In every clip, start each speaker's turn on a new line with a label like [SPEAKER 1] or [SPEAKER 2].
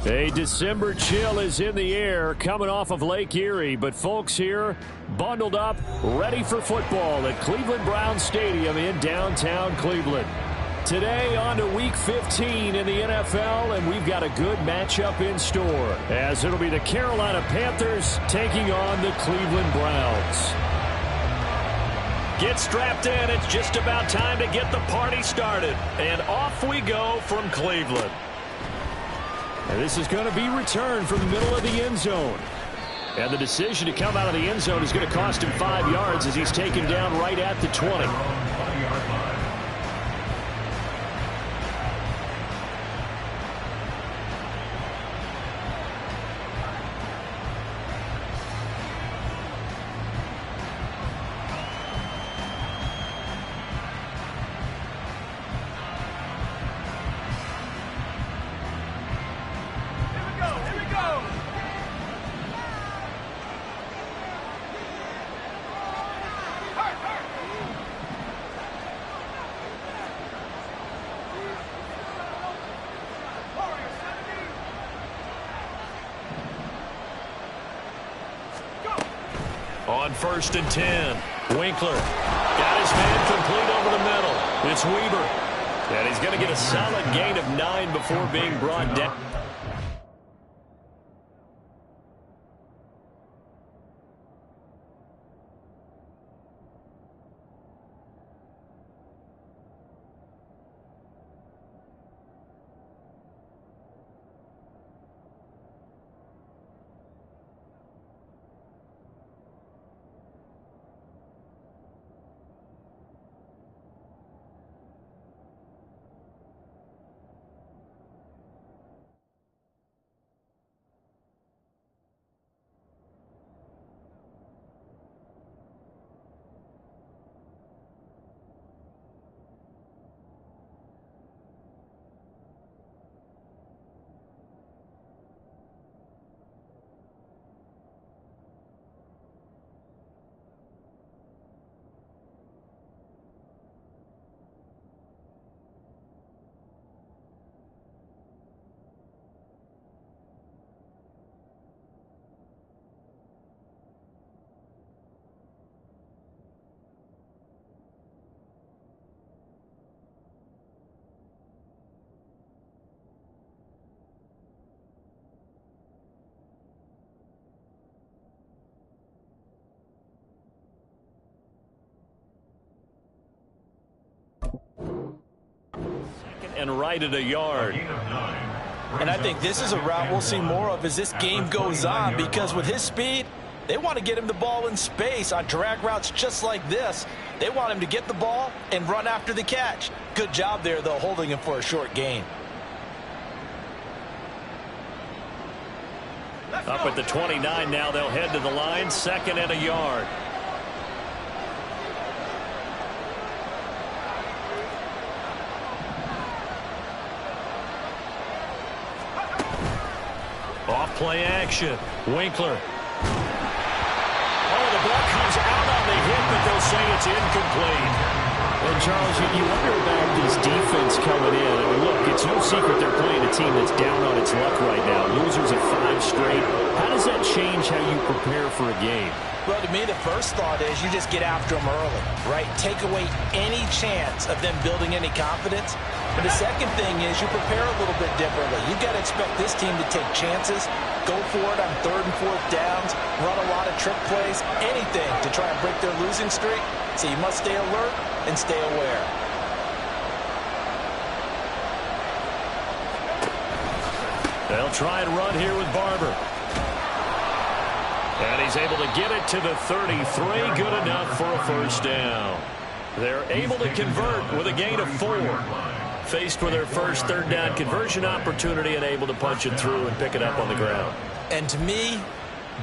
[SPEAKER 1] A December chill is in the air coming off of Lake Erie, but folks here bundled up, ready for football at Cleveland Browns Stadium in downtown Cleveland. Today on to Week 15 in the NFL, and we've got a good matchup in store, as it'll be the Carolina Panthers taking on the Cleveland Browns.
[SPEAKER 2] Get strapped in. It's just about time to get the party started. And off we go from Cleveland.
[SPEAKER 1] And this is going to be returned from the middle of the end zone. And the decision to come out of the end zone is going to cost him 5 yards as he's taken down right at the 20.
[SPEAKER 2] On 1st and 10, Winkler got his man complete over the middle. It's Weaver. And he's going to get a solid gain of 9 before being brought down. And right at a yard.
[SPEAKER 3] And I think this is a route we'll see more of as this game goes on, because with his speed, they want to get him the ball in space on drag routes just like this. They want him to get the ball and run after the catch. Good job there, though, holding him for a short gain.
[SPEAKER 2] Up at the 29 now, they'll head to the line, 2nd and a yard. Off-play action. Winkler. Oh, the ball comes out on the hit, but they'll say it's incomplete.
[SPEAKER 1] And, Charles, you wonder about this defense coming in. I mean, look, it's no secret they're playing a team that's down on its luck right now. Losers of 5 straight. How does that change how you prepare for a game?
[SPEAKER 3] Well, to me, the first thought is you just get after them early, right? Take away any chance of them building any confidence. But the second thing is you prepare a little bit differently. You've got to expect this team to take chances, go for it on 3rd and 4th downs, run a lot of trick plays, anything to try and break their losing streak. So you must stay alert and stay aware.
[SPEAKER 2] They'll try and run here with Barber. And he's able to get it to the 33. Good enough for a 1st down. They're able to convert with a gain of 4. Faced with their first 3rd down conversion opportunity and able to punch it through and pick it up on the ground.
[SPEAKER 3] And to me,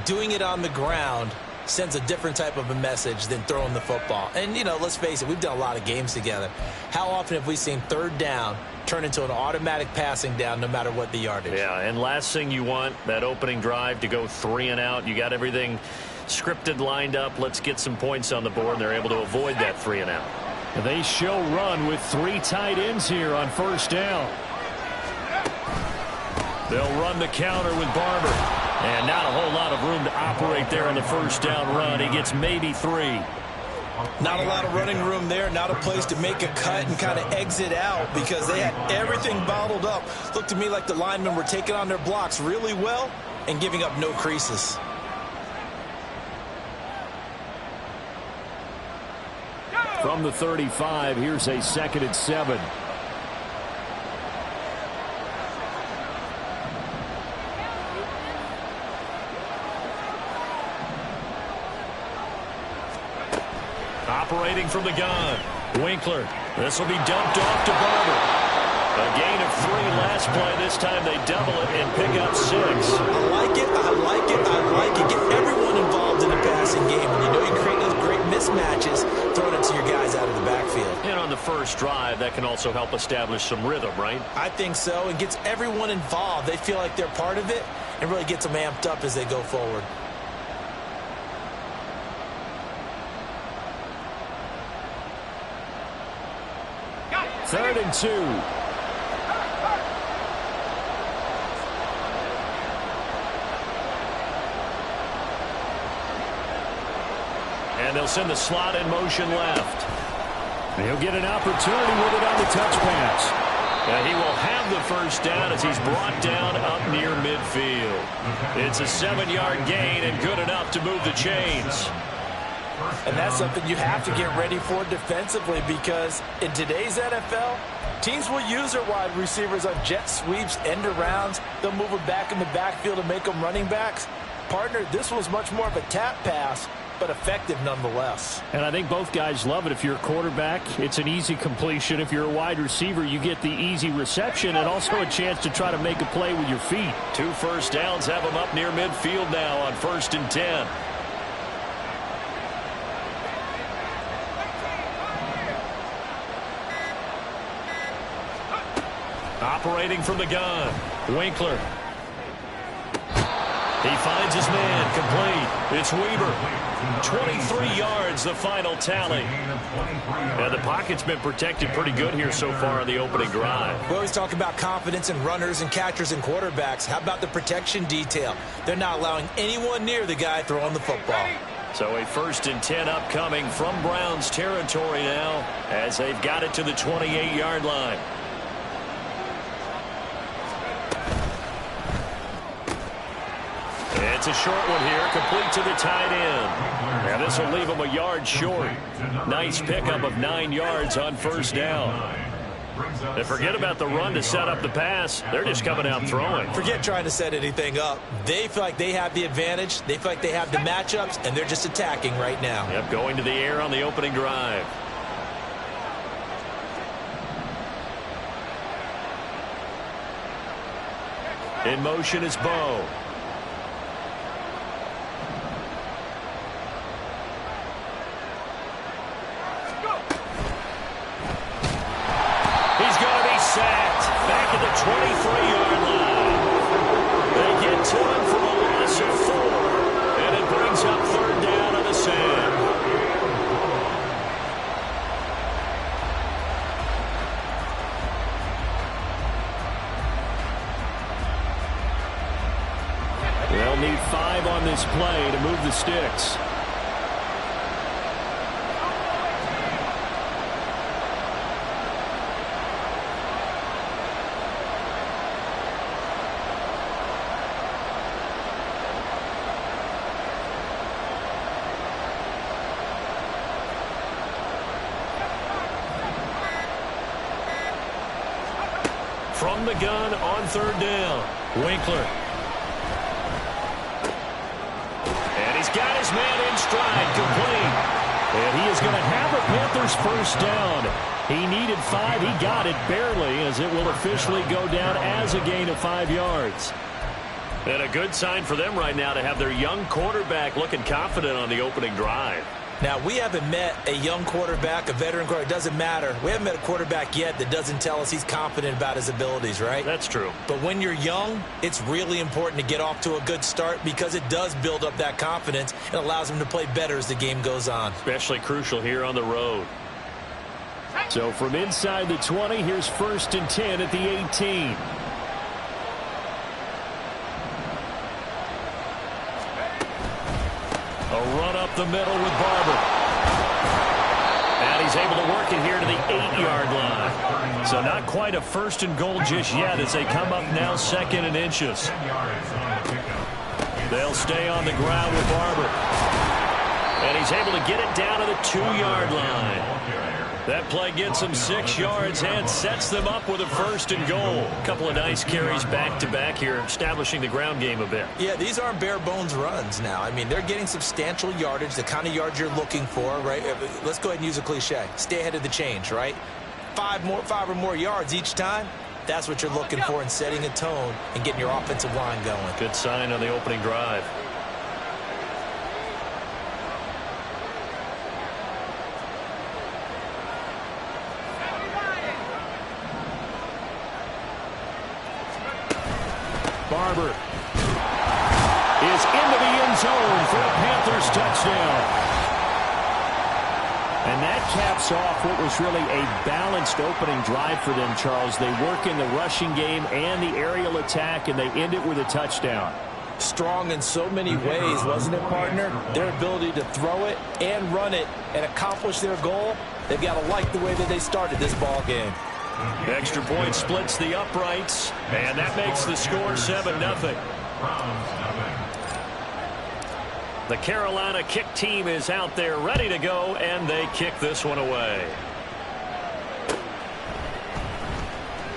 [SPEAKER 3] doing it on the ground sends a different type of a message than throwing the football. And, you know, let's face it, we've done a lot of games together. How often have we seen 3rd down turn into an automatic passing down no matter what the yardage?
[SPEAKER 2] Yeah, and last thing you want, that opening drive to go 3 and out. You got everything scripted, lined up. Let's get some points on the board, and they're able to avoid that 3 and out.
[SPEAKER 1] They show run with 3 tight ends here on 1st down.
[SPEAKER 2] They'll run the counter with Barber. And not a whole lot of room to operate there on the first down run. He gets maybe 3.
[SPEAKER 3] Not a lot of running room there. Not a place to make a cut and kind of exit out because they had everything bottled up. Looked to me like the linemen were taking on their blocks really well and giving up no creases.
[SPEAKER 1] From the 35, here's a 2nd and 7.
[SPEAKER 2] Operating from the gun. Winkler. This will be dumped off to Barber. A gain of 3 last play. This time they double it and pick up 6.
[SPEAKER 3] I like it. I like it. I like it. Get everyone involved in the passing game. And you know you create those great mismatches, throwing it to your guys out of the backfield.
[SPEAKER 2] And on the first drive, that can also help establish some rhythm, right?
[SPEAKER 3] I think so. It gets everyone involved. They feel like they're part of it and really gets them amped up as they go forward.
[SPEAKER 1] Third and 2.
[SPEAKER 2] And they'll send the slot in motion left.
[SPEAKER 1] He'll get an opportunity with it on the touch pass.
[SPEAKER 2] And he will have the first down as he's brought down up near midfield. It's a 7-yard gain and good enough to move the chains.
[SPEAKER 3] And that's something you have to get ready for defensively because in today's NFL, teams will use their wide receivers on jet sweeps, end arounds. They'll move them back in the backfield to make them running backs. Partner, this was much more of a tap pass, but effective nonetheless.
[SPEAKER 1] And I think both guys love it. If you're a quarterback, it's an easy completion. If you're a wide receiver, you get the easy reception and also a chance to try to make a play with your feet.
[SPEAKER 2] 2 first downs have them up near midfield now on 1st and 10. Operating from the gun, Winkler. He finds his man, complete. It's Weaver. 23 yards, the final tally. And the pocket's been protected pretty good here so far on the opening drive.
[SPEAKER 3] We always talk about confidence in runners and catchers and quarterbacks. How about the protection detail? They're not allowing anyone near the guy throwing the football.
[SPEAKER 2] So a 1st and 10 upcoming from Browns territory now as they've got it to the 28-yard line. It's a short one here, complete to the tight end. And this will leave him a yard short. Nice pickup of 9 yards on 1st down. And forget about the run to set up the pass. They're just coming out throwing.
[SPEAKER 3] Forget trying to set anything up. They feel like they have the advantage. They feel like they have the matchups, and they're just attacking right now.
[SPEAKER 2] Yep, going to the air on the opening drive. In motion is Bo. Sacked back at the 23-yard line. They get to him for a loss of 4, and it brings up 3rd down on the sand.
[SPEAKER 1] They'll need 5 on this play to move the sticks.
[SPEAKER 2] From the gun on 3rd down, Winkler. And he's got his man in stride, complete.
[SPEAKER 1] And he is going to have a Panthers first down. He needed 5. He got it barely as it will officially go down as a gain of 5 yards.
[SPEAKER 2] And a good sign for them right now to have their young quarterback looking confident on the opening drive.
[SPEAKER 3] Now, we haven't met a young quarterback, a veteran quarterback. It doesn't matter. We haven't met a quarterback yet that doesn't tell us he's confident about his abilities, right?
[SPEAKER 2] That's true.
[SPEAKER 3] But when you're young, it's really important to get off to a good start because it does build up that confidence and allows him to play better as the game goes on.
[SPEAKER 2] Especially crucial here on the road.
[SPEAKER 1] So from inside the 20, here's 1st and 10 at the 18.
[SPEAKER 2] the middle with Barber. And he's able to work it here to the 8-yard line. So not quite a first and goal just yet as they come up now second and inches. They'll stay on the ground with Barber. And he's able to get it down to the 2-yard line. That play gets them 6 yards and sets them up with a first and goal. A couple of nice carries back-to-back here, establishing the ground game a bit.
[SPEAKER 3] Yeah, these aren't bare-bones runs now. I mean, they're getting substantial yardage, the kind of yards you're looking for, right? Let's go ahead and use a cliche. Stay ahead of the change, right? 5 or more yards each time. That's what you're looking for in setting a tone and getting your offensive line going.
[SPEAKER 2] Good sign on the opening drive.
[SPEAKER 1] Barber is into the end zone for a Panthers touchdown. And that caps off what was really a balanced opening drive for them, Charles. They work in the rushing game and the aerial attack, and they end it with a touchdown.
[SPEAKER 3] Strong in so many ways, wasn't it, partner? Their ability to throw it and run it and accomplish their goal, they've got to like the way that they started this ball game.
[SPEAKER 2] Extra point splits the uprights, and that makes the score 7-0. The Carolina kick team is out there ready to go, and they kick this one away.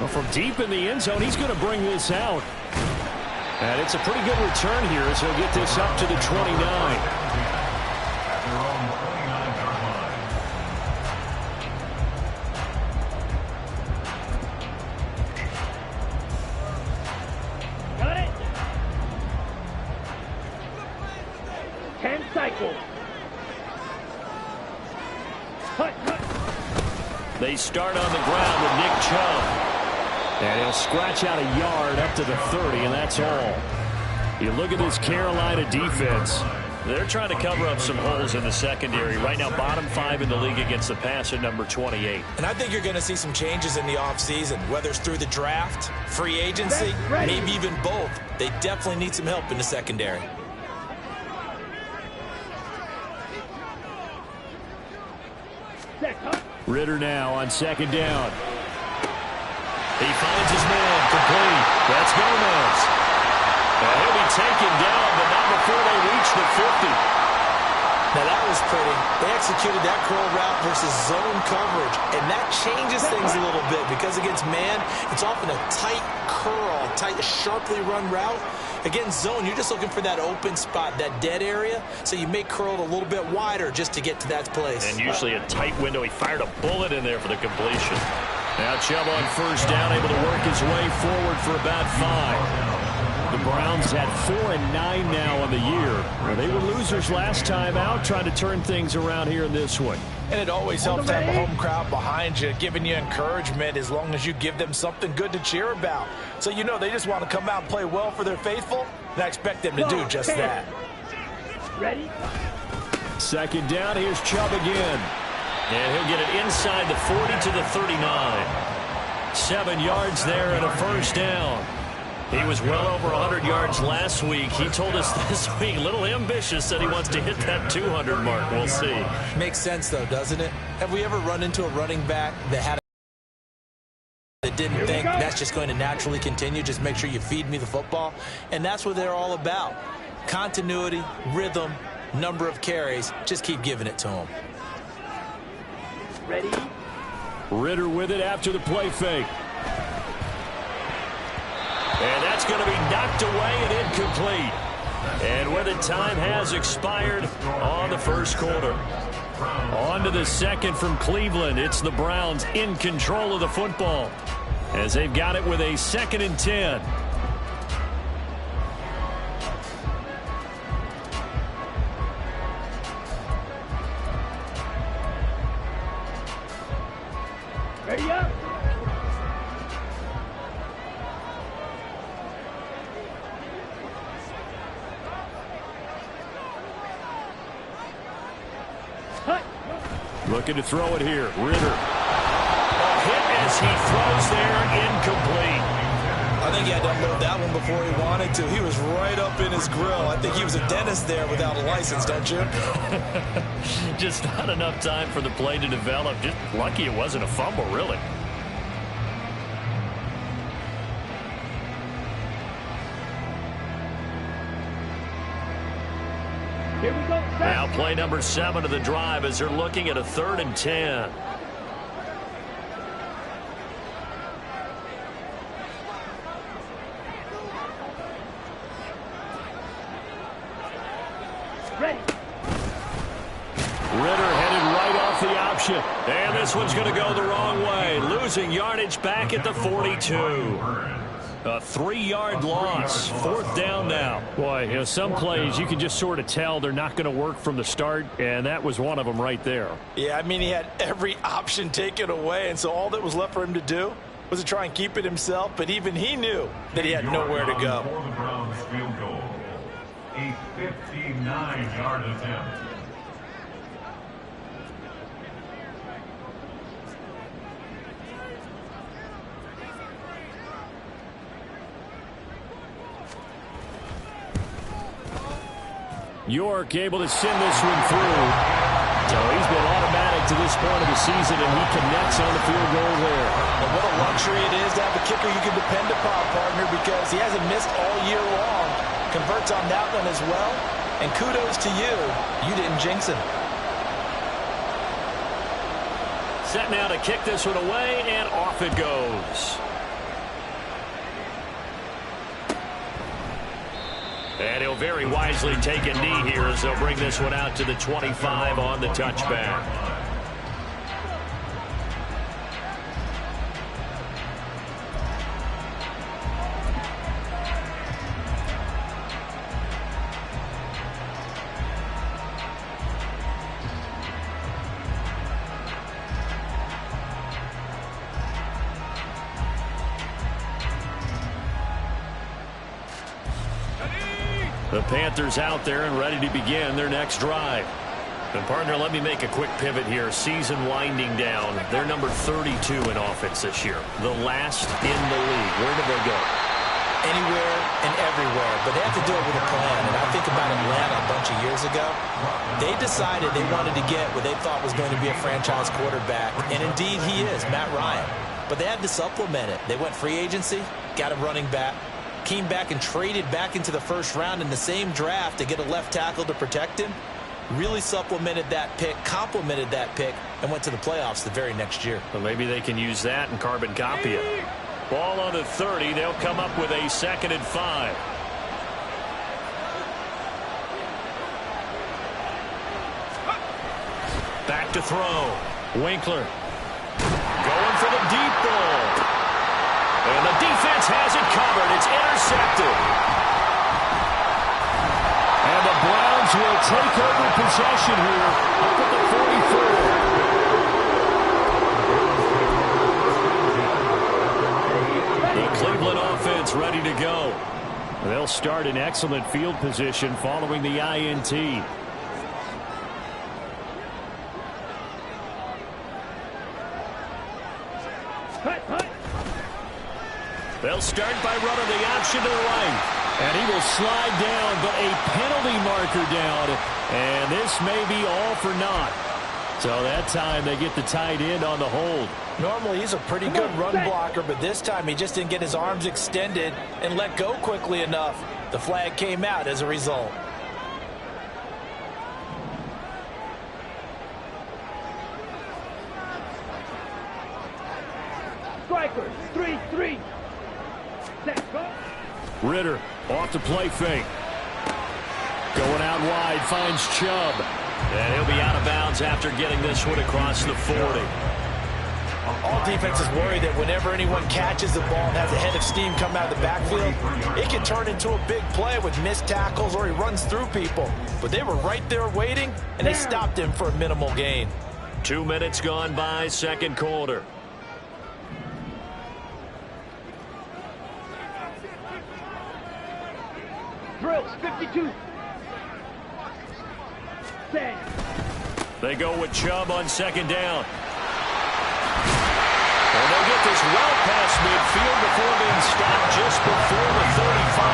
[SPEAKER 1] Well, from deep in the end zone, he's going to bring this out. And it's a pretty good return here as he'll get this up to the 29.
[SPEAKER 2] They start on the ground with Nick Chubb.
[SPEAKER 1] And he'll scratch out a yard up to the 30, and that's all. You look at this Carolina defense.
[SPEAKER 2] They're trying to cover up some holes in the secondary. Right now, bottom 5 in the league against the pass at number 28.
[SPEAKER 3] And I think you're going to see some changes in the offseason, whether it's through the draft, free agency, maybe even both. They definitely need some help in the secondary.
[SPEAKER 1] Ritter now on second down.
[SPEAKER 2] He finds his man complete. That's Gomez. And he'll be taken down, but not before they reach the 50.
[SPEAKER 3] Now that was pretty. They executed that curl route versus zone coverage, and that changes things a little bit because against man, it's often a tight curl, tight, sharply run route. Against zone, you're just looking for that open spot, that dead area, so you may curl it a little bit wider just to get to that place.
[SPEAKER 2] And usually a tight window. He fired a bullet in there for the completion. Now Chubb on first down, able to work his way forward for about 5.
[SPEAKER 1] The Browns at 4-9 now on the year. Well, they were losers last time out, trying to turn things around here in this one.
[SPEAKER 3] And it always helps to have a home crowd behind you, giving you encouragement as long as you give them something good to cheer about. So you know they just want to come out and play well for their faithful, and I expect them to do just that.
[SPEAKER 4] Ready?
[SPEAKER 1] Second down, here's Chubb again.
[SPEAKER 2] And he'll get it inside the 40 to the 39. 7 yards there and a first down. He was well over 100 yards last week. He told us this week, a little ambitious, that he wants to hit that 200 mark. We'll see.
[SPEAKER 3] Makes sense, though, doesn't it? Have we ever run into a running back that didn't think that's just going to naturally continue? Just make sure you feed me the football. And that's what they're all about. Continuity, rhythm, number of carries. Just keep giving it to them.
[SPEAKER 4] Ready?
[SPEAKER 1] Ritter with it after the play fake.
[SPEAKER 2] And that's going to be knocked away and incomplete. And where the time has expired on the first quarter.
[SPEAKER 1] On to the second from Cleveland. It's the Browns in control of the football as they've got it with a 2nd and 10.
[SPEAKER 4] Ready up?
[SPEAKER 1] Looking to throw it here. Ritter.
[SPEAKER 2] A hit as he throws there, incomplete.
[SPEAKER 3] I think you had to unload that one before before he wanted to. He was right up in his grill. I think he was a dentist there without a license, don't you?
[SPEAKER 2] Just not enough time for the play to develop. Just lucky it wasn't a fumble, really.
[SPEAKER 4] Here we go.
[SPEAKER 2] Now play number 7 of the drive as they're looking at a 3rd and 10.
[SPEAKER 4] Ready.
[SPEAKER 1] Ritter headed right off the option. And this one's going to go the wrong way. Losing yardage back at the 42. A 3-yard loss. 4th down now. Boy, you know, some plays you can just sort of tell they're not going to work from the start, and that was one of them right there.
[SPEAKER 3] Yeah, I mean, he had every option taken away, and so all that was left for him to do was to try and keep it himself, but even he knew that he had nowhere to go.
[SPEAKER 5] For the Browns field goal, a 59-yard attempt.
[SPEAKER 1] York able to send this one through. So he's been automatic to this point of the season, and he connects on the field goal there.
[SPEAKER 3] And what a luxury it is to have a kicker you can depend upon, partner, because he hasn't missed all year long. Converts on that one as well. And kudos to you. You didn't jinx him.
[SPEAKER 1] Set now to kick this one away, and off it goes. And he'll very wisely take a knee here as they'll bring this one out to the 25 on the touchback. The Panthers out there and ready to begin their next drive. And partner, let me make a quick pivot here. Season winding down. They're number 32 in offense this year. The last in the league. Where did they go?
[SPEAKER 3] Anywhere and everywhere, but they have to do it with a plan. And I think about Atlanta a bunch of years ago. They decided they wanted to get what they thought was going to be a franchise quarterback, and indeed he is, Matt Ryan. But they had to supplement it. They went free agency, got a running back, came back and traded back into the first round in the same draft to get a left tackle to protect him. Really supplemented that pick, complemented that pick, and went to the playoffs the very next year.
[SPEAKER 1] Well, maybe they can use that and carbon copy it. Ball on the 30. They'll come up with a 2nd and 5. Back to throw. Winkler going for the deep ball. And the defense has it covered. It's intercepted. And the Browns will take over possession here up at the 44. The Cleveland offense ready to go. They'll start in excellent field position following the INT. They'll start by running the option to the right. And he will slide down, but a penalty marker down. And this may be all for naught. So that time they get the tight end on the hold.
[SPEAKER 3] Normally he's a pretty good run blocker, but this time he just didn't get his arms extended and let go quickly enough. The flag came out as a result.
[SPEAKER 4] Strikers, 3-3.
[SPEAKER 1] Ritter off the play fake. Going out wide, finds Chubb. And he'll be out of bounds after getting this one across the 40.
[SPEAKER 3] All defenses worry that whenever anyone catches the ball and has a head of steam come out of the backfield, it can turn into a big play with missed tackles or he runs through people. But they were right there waiting, and they stopped him for a minimal gain.
[SPEAKER 1] 2 minutes gone by, second quarter.
[SPEAKER 4] Drills, 52. 10.
[SPEAKER 1] They go with Chubb on second down. And they'll get this well past midfield before being stopped just before the 35.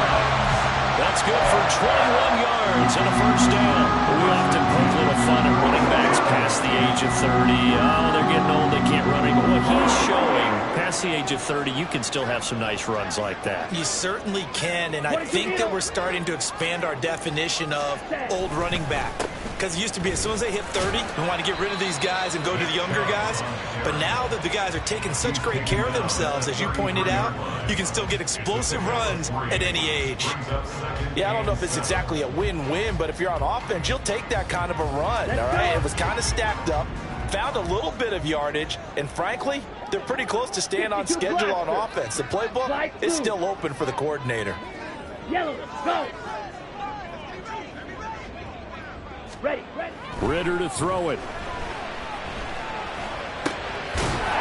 [SPEAKER 2] That's good for 21 yards and a first down. We often poke a little fun at running backs past the age of 30. Oh, they're getting old, they can't run anymore. What he's showing, past the age of 30, you can still have some nice runs like that.
[SPEAKER 3] You certainly can, and I think that we're starting to expand our definition of old running back. Because it used to be as soon as they hit 30, we want to get rid of these guys and go to the younger guys. But now that the guys are taking such great care of themselves, as you pointed out, you can still get explosive runs at any age.
[SPEAKER 6] Yeah, I don't know if it's exactly a win-win, but if you're on offense, you'll take that kind of a run, all right? It was kind of stacked up, found a little bit of yardage, and frankly, they're pretty close to staying on schedule on offense. The playbook is still open for the coordinator.
[SPEAKER 4] Yellow, go. Ready.
[SPEAKER 1] Ritter to throw it.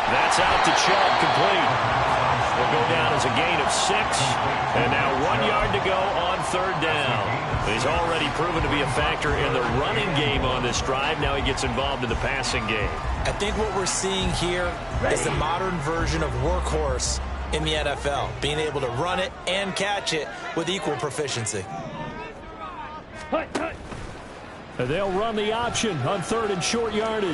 [SPEAKER 2] That's out to Chubb, complete. Will go down as a gain of 6. And now 1 yard to go on third down. He's already proven to be a factor in the running game on this drive. Now he gets involved in the passing game.
[SPEAKER 3] I think what we're seeing here is a modern version of workhorse in the NFL, being able to run it and catch it with equal proficiency.
[SPEAKER 4] Hut.
[SPEAKER 1] They'll run the option on third and short yardage.
[SPEAKER 2] And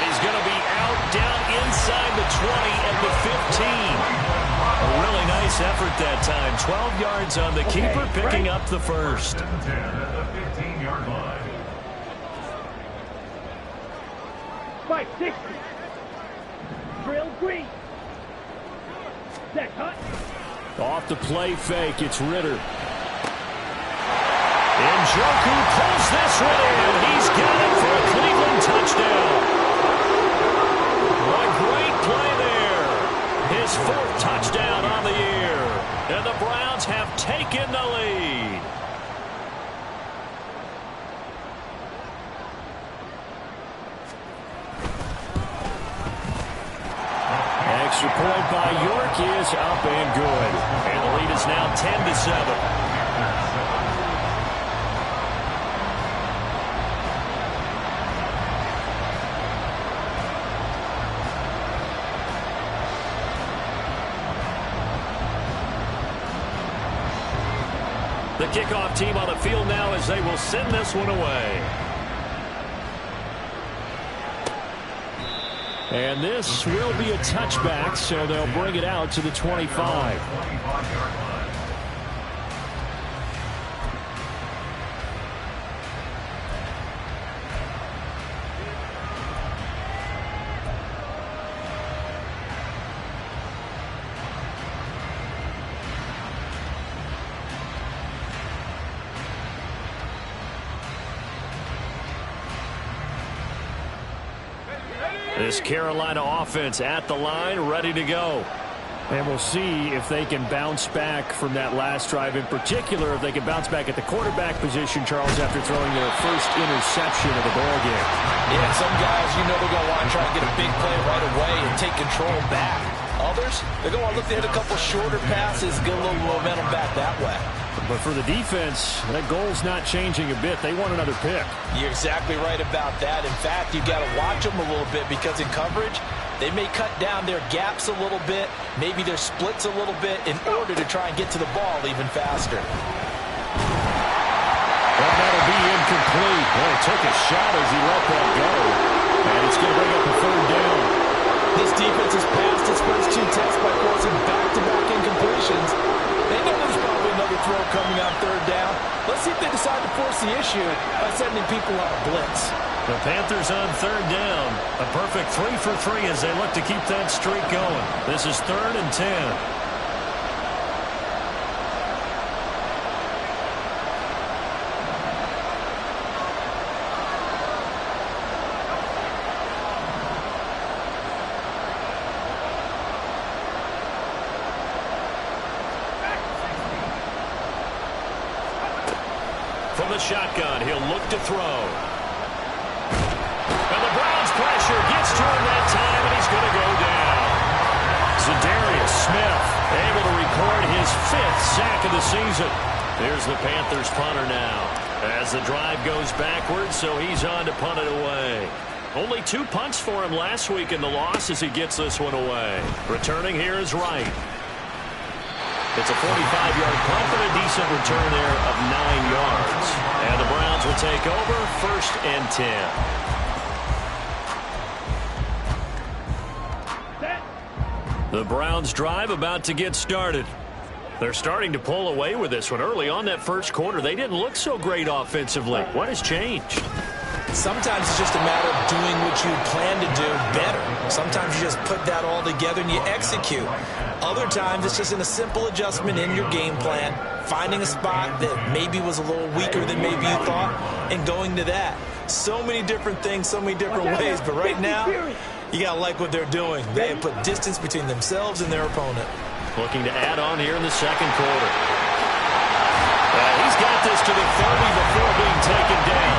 [SPEAKER 2] he's going to be out down inside the 20 at the 15. A really nice effort that time. 12 yards on the keeper, picking up the first.
[SPEAKER 5] 7-10 at the 15-yard line.
[SPEAKER 4] 560. Drill green. Set, hut.
[SPEAKER 1] Off the play fake, it's Ritter.
[SPEAKER 2] Njoku pulls this one in. He's got it for a Cleveland touchdown. A great play there. His 4th touchdown on the year. And the Browns have taken the lead.
[SPEAKER 1] Extra point by York is up and good.
[SPEAKER 2] And the lead is now 10-7. The kickoff team on the field now as they will send this one away.
[SPEAKER 1] And this will be a touchback, so they'll bring it out to the 25.
[SPEAKER 2] This Carolina offense at the line, ready to go.
[SPEAKER 1] And we'll see if they can bounce back from that last drive. In particular, if they can bounce back at the quarterback position, Charles, after throwing their first interception of the ballgame.
[SPEAKER 6] Yeah, some guys, they're going to want to try and get a big play right away and take control back. Others, they're going to look to hit a couple shorter passes, get a little momentum back that way.
[SPEAKER 1] But for the defense, that goal's not changing a bit. They want another pick.
[SPEAKER 6] You're exactly right about that. In fact, you've got to watch them a little bit because in coverage, they may cut down their gaps a little bit, maybe their splits a little bit in order to try and get to the ball even faster.
[SPEAKER 1] Well, that'll be incomplete. Well, he took a shot as he let that go. And it's going to bring up a third down.
[SPEAKER 6] This defense has passed its first 2 tests by forcing back-to-back incompletions. They know there's probably another throw coming on third down. Let's see if they decide to force the issue by sending people on a blitz.
[SPEAKER 2] The Panthers on third down. A perfect 3 for 3 as they look to keep that streak going. This is 3rd and 10. From the shotgun, he'll look to throw. And the Browns pressure gets to him that time, and he's going to go down. Za'Darius Smith able to record his 5th sack of the season. There's the Panthers punter now as the drive goes backwards, so he's on to punt it away. Only 2 punts for him last week in the loss as he gets this one away. Returning here is Wright. It's a 45-yard punt, but a decent return there of 9 yards. And the Browns will take over, 1st and 10. The Browns drive about to get started. They're starting to pull away with this one. Early on that first quarter, they didn't look so great offensively. What has changed?
[SPEAKER 3] Sometimes it's just a matter of doing what you plan to do better. Sometimes you just put that all together and you execute. Other times it's just in a simple adjustment in your game plan, finding a spot that maybe was a little weaker than maybe you thought, and going to that. So many different things, so many different ways, but right now, you got to like what they're doing. They have put distance between themselves and their opponent.
[SPEAKER 2] Looking to add on here in the second quarter. He's got this to the 30 before being taken down.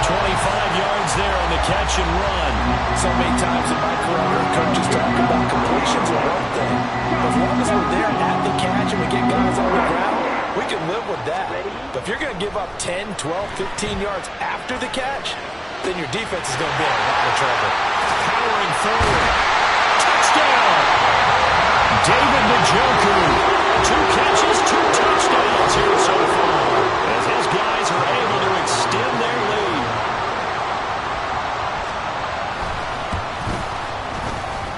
[SPEAKER 2] 25 yards there on the catch and run.
[SPEAKER 3] So many times in my career, I heard coaches talk about completions are one thing. As long as we're there at the catch and we get guys on the ground, we can live with that. But if you're going to give up 10, 12, 15 yards after the catch, then your defense is going to be in a lot of trouble.
[SPEAKER 2] Powering forward. Touchdown! David Njoku. 2 catches, 2 touchdowns here so far. As his guys are able to extend their lead.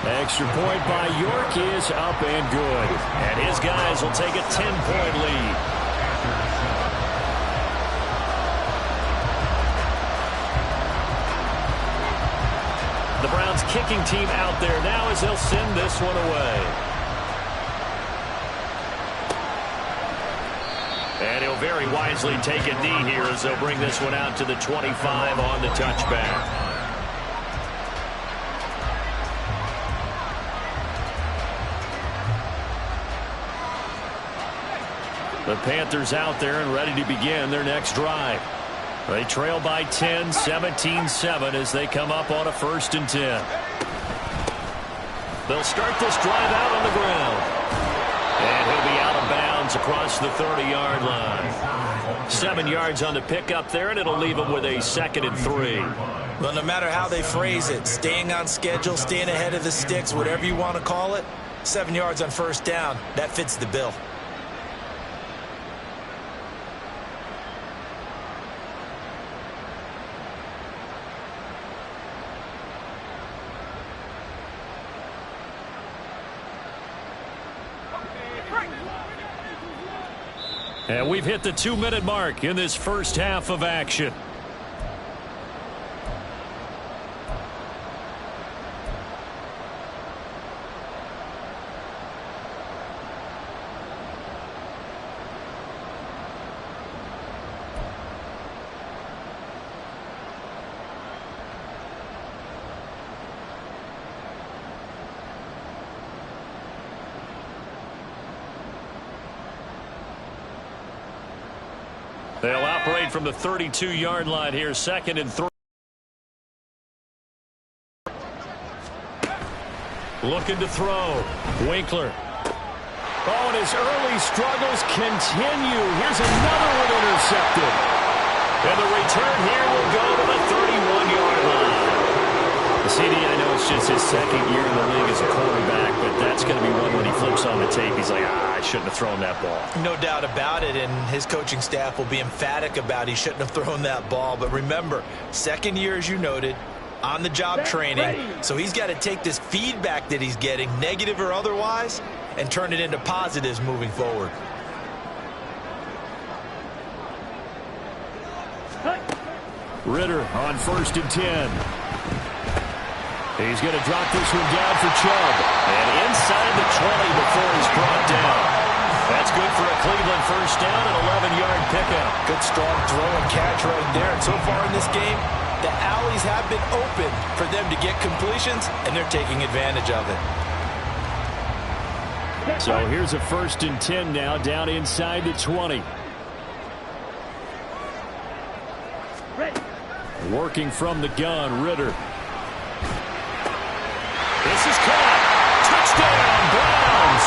[SPEAKER 1] Extra point by York is up and good.
[SPEAKER 2] And his guys will take a 10-point lead. The Browns kicking team out there now as they'll send this one away. And he'll very wisely take a knee here as they'll bring this one out to the 25 on the touchback. The Panthers out there and ready to begin their next drive. They trail by 10, 17-7 as they come up on a 1st and 10. They'll start this drive out on the ground. And he'll be out of bounds across the 30-yard line. 7 yards on the pickup there, and it'll leave him with a 2nd and 3.
[SPEAKER 3] Well, no matter how they phrase it, staying on schedule, staying ahead of the sticks, whatever you want to call it, 7 yards on 1st down, that fits the bill.
[SPEAKER 1] And we've hit the 2-minute mark in this first half of action.
[SPEAKER 2] They'll operate from the 32-yard line here, 2nd and 3. Looking to throw. Winkler.
[SPEAKER 1] Oh, and his early struggles continue. Here's another one intercepted.
[SPEAKER 2] And the return here will go to the 31-yard line. CD, I know it's just his 2nd year in the league as a quarterback, but that's going to be one when he flips on the tape. He's like, I shouldn't have thrown that ball.
[SPEAKER 3] No doubt about it, and his coaching staff will be emphatic about he shouldn't have thrown that ball. But remember, 2nd year, as you noted, on-the-job training. So he's got to take this feedback that he's getting, negative or otherwise, and turn it into positives moving forward.
[SPEAKER 1] Ritter on 1st and 10. He's going to drop this one down for Chubb.
[SPEAKER 2] And inside the 20 before he's brought down. That's good for a Cleveland 1st down and 11-yard pickup.
[SPEAKER 3] Good strong throw and catch right there. And so far in this game, the alleys have been open for them to get completions, and they're taking advantage of it.
[SPEAKER 1] So here's a 1st and 10 now down inside the 20. Working from the gun, Ritter.
[SPEAKER 2] This is caught. Touchdown, Browns.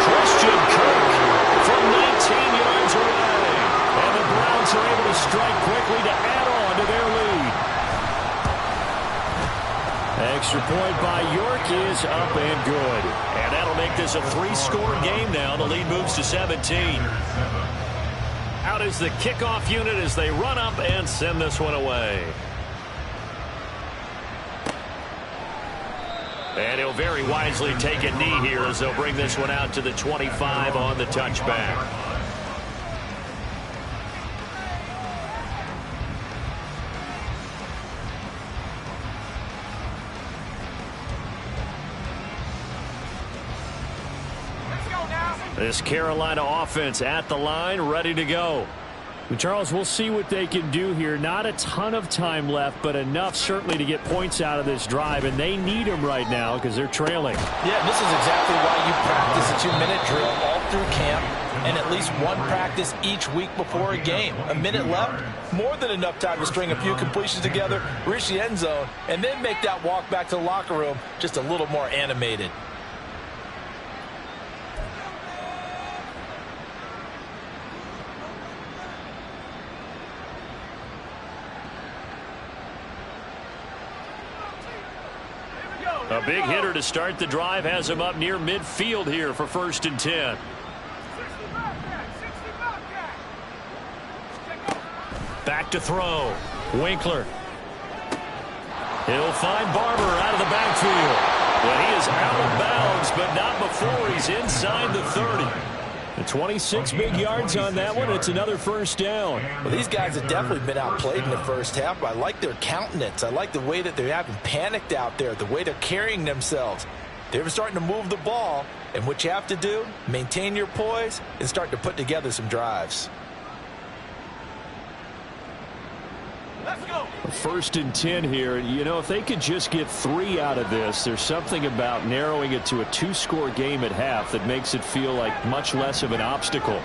[SPEAKER 2] Christian Kirk from 19 yards away.
[SPEAKER 1] And the Browns are able to strike quickly to add on to their lead. Extra point by York is up and good.
[SPEAKER 2] And that'll make make this a 3-score game now. The lead moves to 17. Out is the kickoff unit as they run up and send this one away. And he'll very wisely take a knee here as they'll bring this one out to the 25 on the touchback. This Carolina offense at the line, ready to go.
[SPEAKER 1] And Charles, we'll see what they can do here. Not a ton of time left, but enough certainly to get points out of this drive, and they need them right now because they're trailing.
[SPEAKER 3] Yeah, this is exactly why you practice a 2-minute drill all through camp and at least one practice each week before a game. A minute left, more than enough time to string a few completions together, reach the end zone, and then make that walk back to the locker room just a little more animated.
[SPEAKER 2] A big hitter to start the drive has him up near midfield here for 1st and 10. Back to throw. Winkler. He'll find Barber out of the backfield. But he is out of bounds, but not before he's inside the 30.
[SPEAKER 1] And 26 big yards on that one. It's another 1st down.
[SPEAKER 3] Well, these guys have definitely been outplayed in the first half. I like their countenance. I like the way that they haven't panicked out there, the way they're carrying themselves. They're starting to move the ball, and what you have to do, maintain your poise and start to put together some drives.
[SPEAKER 4] Let's go.
[SPEAKER 1] 1st and 10 here. You know, if they could just get 3 out of this, there's something about narrowing it to a 2-score game at half that makes it feel like much less of an obstacle.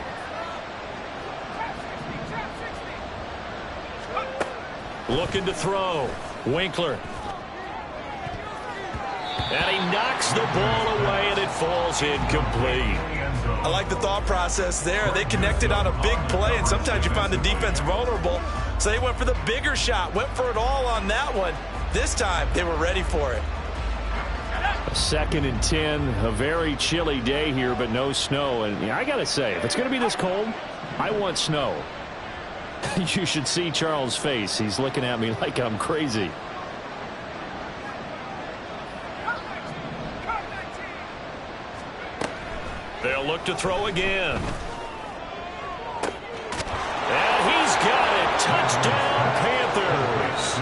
[SPEAKER 2] Looking to throw. Winkler. And he knocks the ball away, and it falls incomplete.
[SPEAKER 6] I like the thought process there. They connected on a big play, and sometimes you find the defense vulnerable. So they went for the bigger shot, went for it all on that one. This time, they were ready for it.
[SPEAKER 1] 2nd and 10, a very chilly day here, but no snow. And I got to say, if it's going to be this cold, I want snow. You should see Charles' face. He's looking at me like I'm crazy.
[SPEAKER 2] They'll look to throw again. And he's got it. Touchdown, Panthers.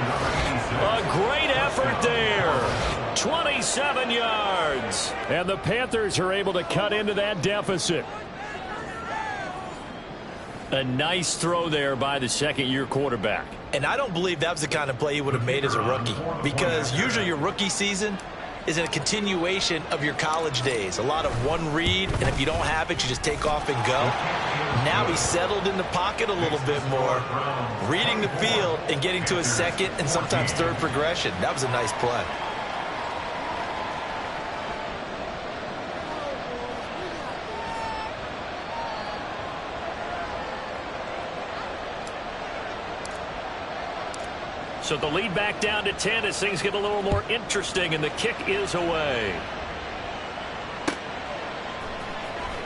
[SPEAKER 2] A great effort there. 27 yards.
[SPEAKER 1] And the Panthers are able to cut into that deficit.
[SPEAKER 2] A nice throw there by the 2nd-year quarterback.
[SPEAKER 3] And I don't believe that was the kind of play he would have made as a rookie, because usually your rookie season is a continuation of your college days. A lot of one read, and if you don't have it, you just take off and go. Now he's settled in the pocket a little bit more, reading the field and getting to his 2nd and sometimes 3rd progression. That was a nice play.
[SPEAKER 2] So the lead back down to 10 as things get a little more interesting, and the kick is away.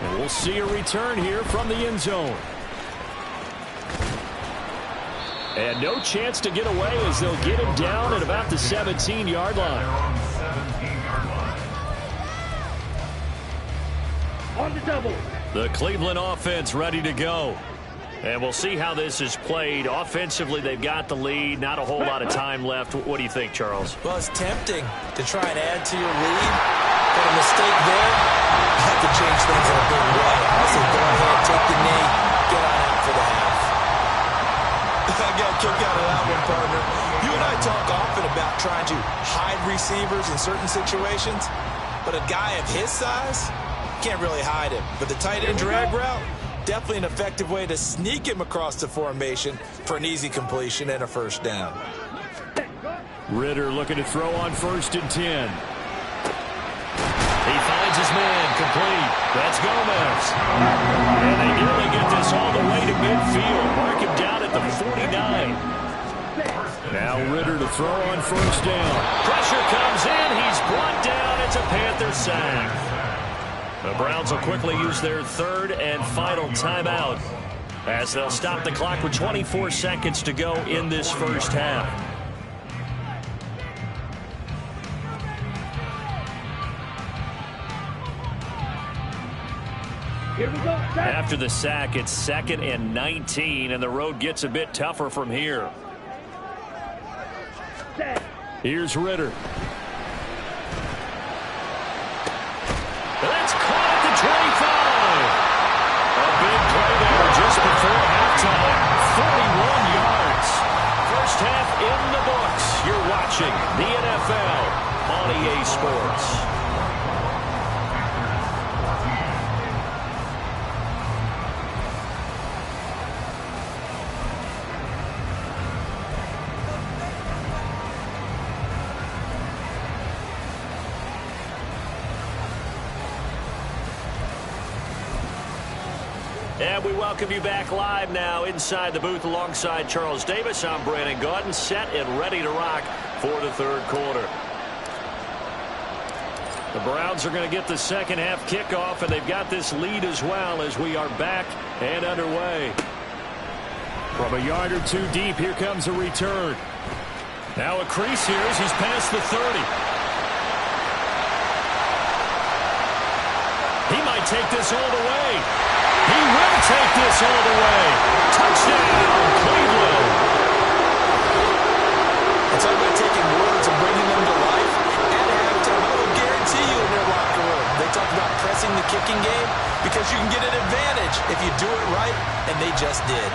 [SPEAKER 1] And we'll see a return here from the end zone. And no chance to get away as they'll get him down at about the 17-yard line.
[SPEAKER 4] On the double.
[SPEAKER 2] The Cleveland offense ready to go. And we'll see how this is played. Offensively, they've got the lead. Not a whole lot of time left. What do you think, Charles?
[SPEAKER 3] Well, it's tempting to try and add to your lead. But a mistake there, you have to change things in a big way. I say go ahead, take the knee, get on out for the half.
[SPEAKER 6] I got a kick out of that one, partner. You and I talk often about trying to hide receivers in certain situations, but a guy of his size can't really hide him. But the tight end drag route, definitely an effective way to sneak him across the formation for an easy completion and a 1st down.
[SPEAKER 1] Ritter looking to throw on 1st and 10.
[SPEAKER 2] He finds his man complete. That's Gomez. And they nearly get this all the way to midfield. Mark him down at the 49.
[SPEAKER 1] Now Ritter to throw on 1st down.
[SPEAKER 2] Pressure comes in. He's brought down. It's a Panther sack. The Browns will quickly use their third and final timeout as they'll stop the clock with 24 seconds to go in this first half.
[SPEAKER 4] Here we go.
[SPEAKER 2] After the sack, it's 2nd and 19, and the road gets a bit tougher from here.
[SPEAKER 1] Here's Ritter.
[SPEAKER 2] That's caught at the 25. A big play there just before halftime. 41 yards. First half in the books. You're watching the NFL on EA Sports. And we welcome you back live now inside the booth alongside Charles Davis. I'm Brandon Gaudin, set and ready to rock for the third quarter. The Browns are going to get the second half kickoff, and they've got this lead as well as we are back and underway.
[SPEAKER 1] From a yard or two deep, here comes a return.
[SPEAKER 2] Now a crease here as he's past the 30. He might take this all the way. He will take this all the way. Touchdown, Cleveland.
[SPEAKER 3] It's all about taking words and bringing them to life. At halftime, I will guarantee you in their locker room, they talk about pressing the kicking game because you can get an advantage if you do it right, and they just did.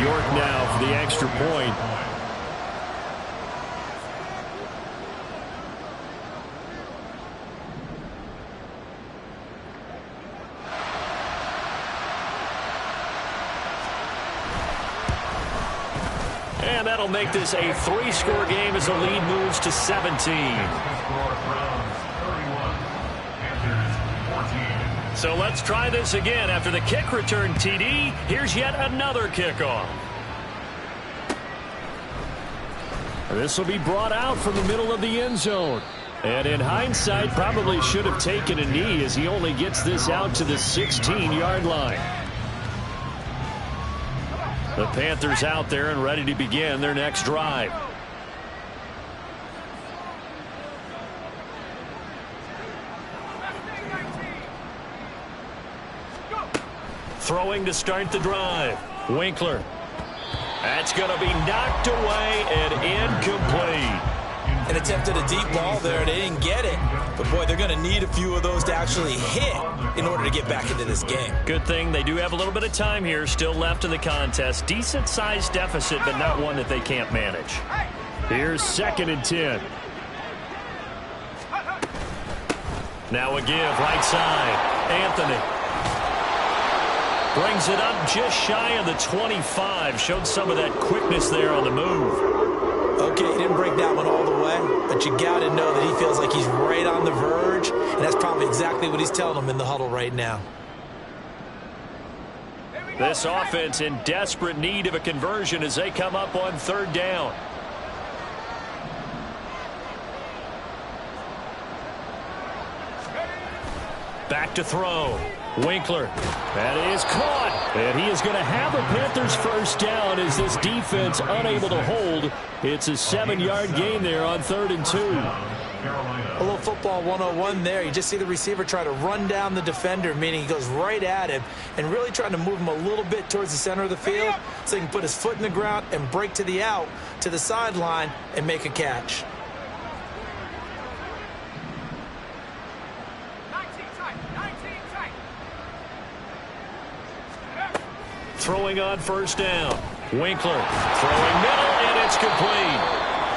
[SPEAKER 1] York now for the extra point.
[SPEAKER 2] And that'll make this a 3-score game as the lead moves to 17. So let's try this again. After the kick return TD, here's yet another kickoff.
[SPEAKER 1] This will be brought out from the middle of the end zone. And in hindsight, probably should have taken a knee as he only gets this out to the 16-yard line.
[SPEAKER 2] The Panthers out there and ready to begin their next drive. Throwing to start the drive. Winkler. That's going to be knocked away and incomplete.
[SPEAKER 3] An attempt at a deep ball there. They didn't get it. But, boy, they're going to need a few of those to actually hit in order to get back into this game.
[SPEAKER 2] Good thing they do have a little bit of time here still left in the contest. Decent-sized deficit, but not one that they can't manage.
[SPEAKER 1] Here's 2nd and 10.
[SPEAKER 2] Now a give, right side. Anthony. Brings it up just shy of the 25. Showed some of that quickness there on the move.
[SPEAKER 3] Okay, he didn't break that one all the way, but you got to know that he feels like he's right on the verge, and that's probably exactly what he's telling them in the huddle right now.
[SPEAKER 2] This offense in desperate need of a conversion as they come up on 3rd down. Back to throw. Winkler.
[SPEAKER 1] That is caught. And he is going to have a Panthers first down as this defense unable to hold. It's a 7-yard gain there on 3rd and 2.
[SPEAKER 3] A little football 101 there. You just see the receiver try to run down the defender, meaning he goes right at him and really trying to move him a little bit towards the center of the field so he can put his foot in the ground and break to the out, to the sideline, and make a catch.
[SPEAKER 2] Throwing on 1st down. Winkler throwing middle, and it's complete.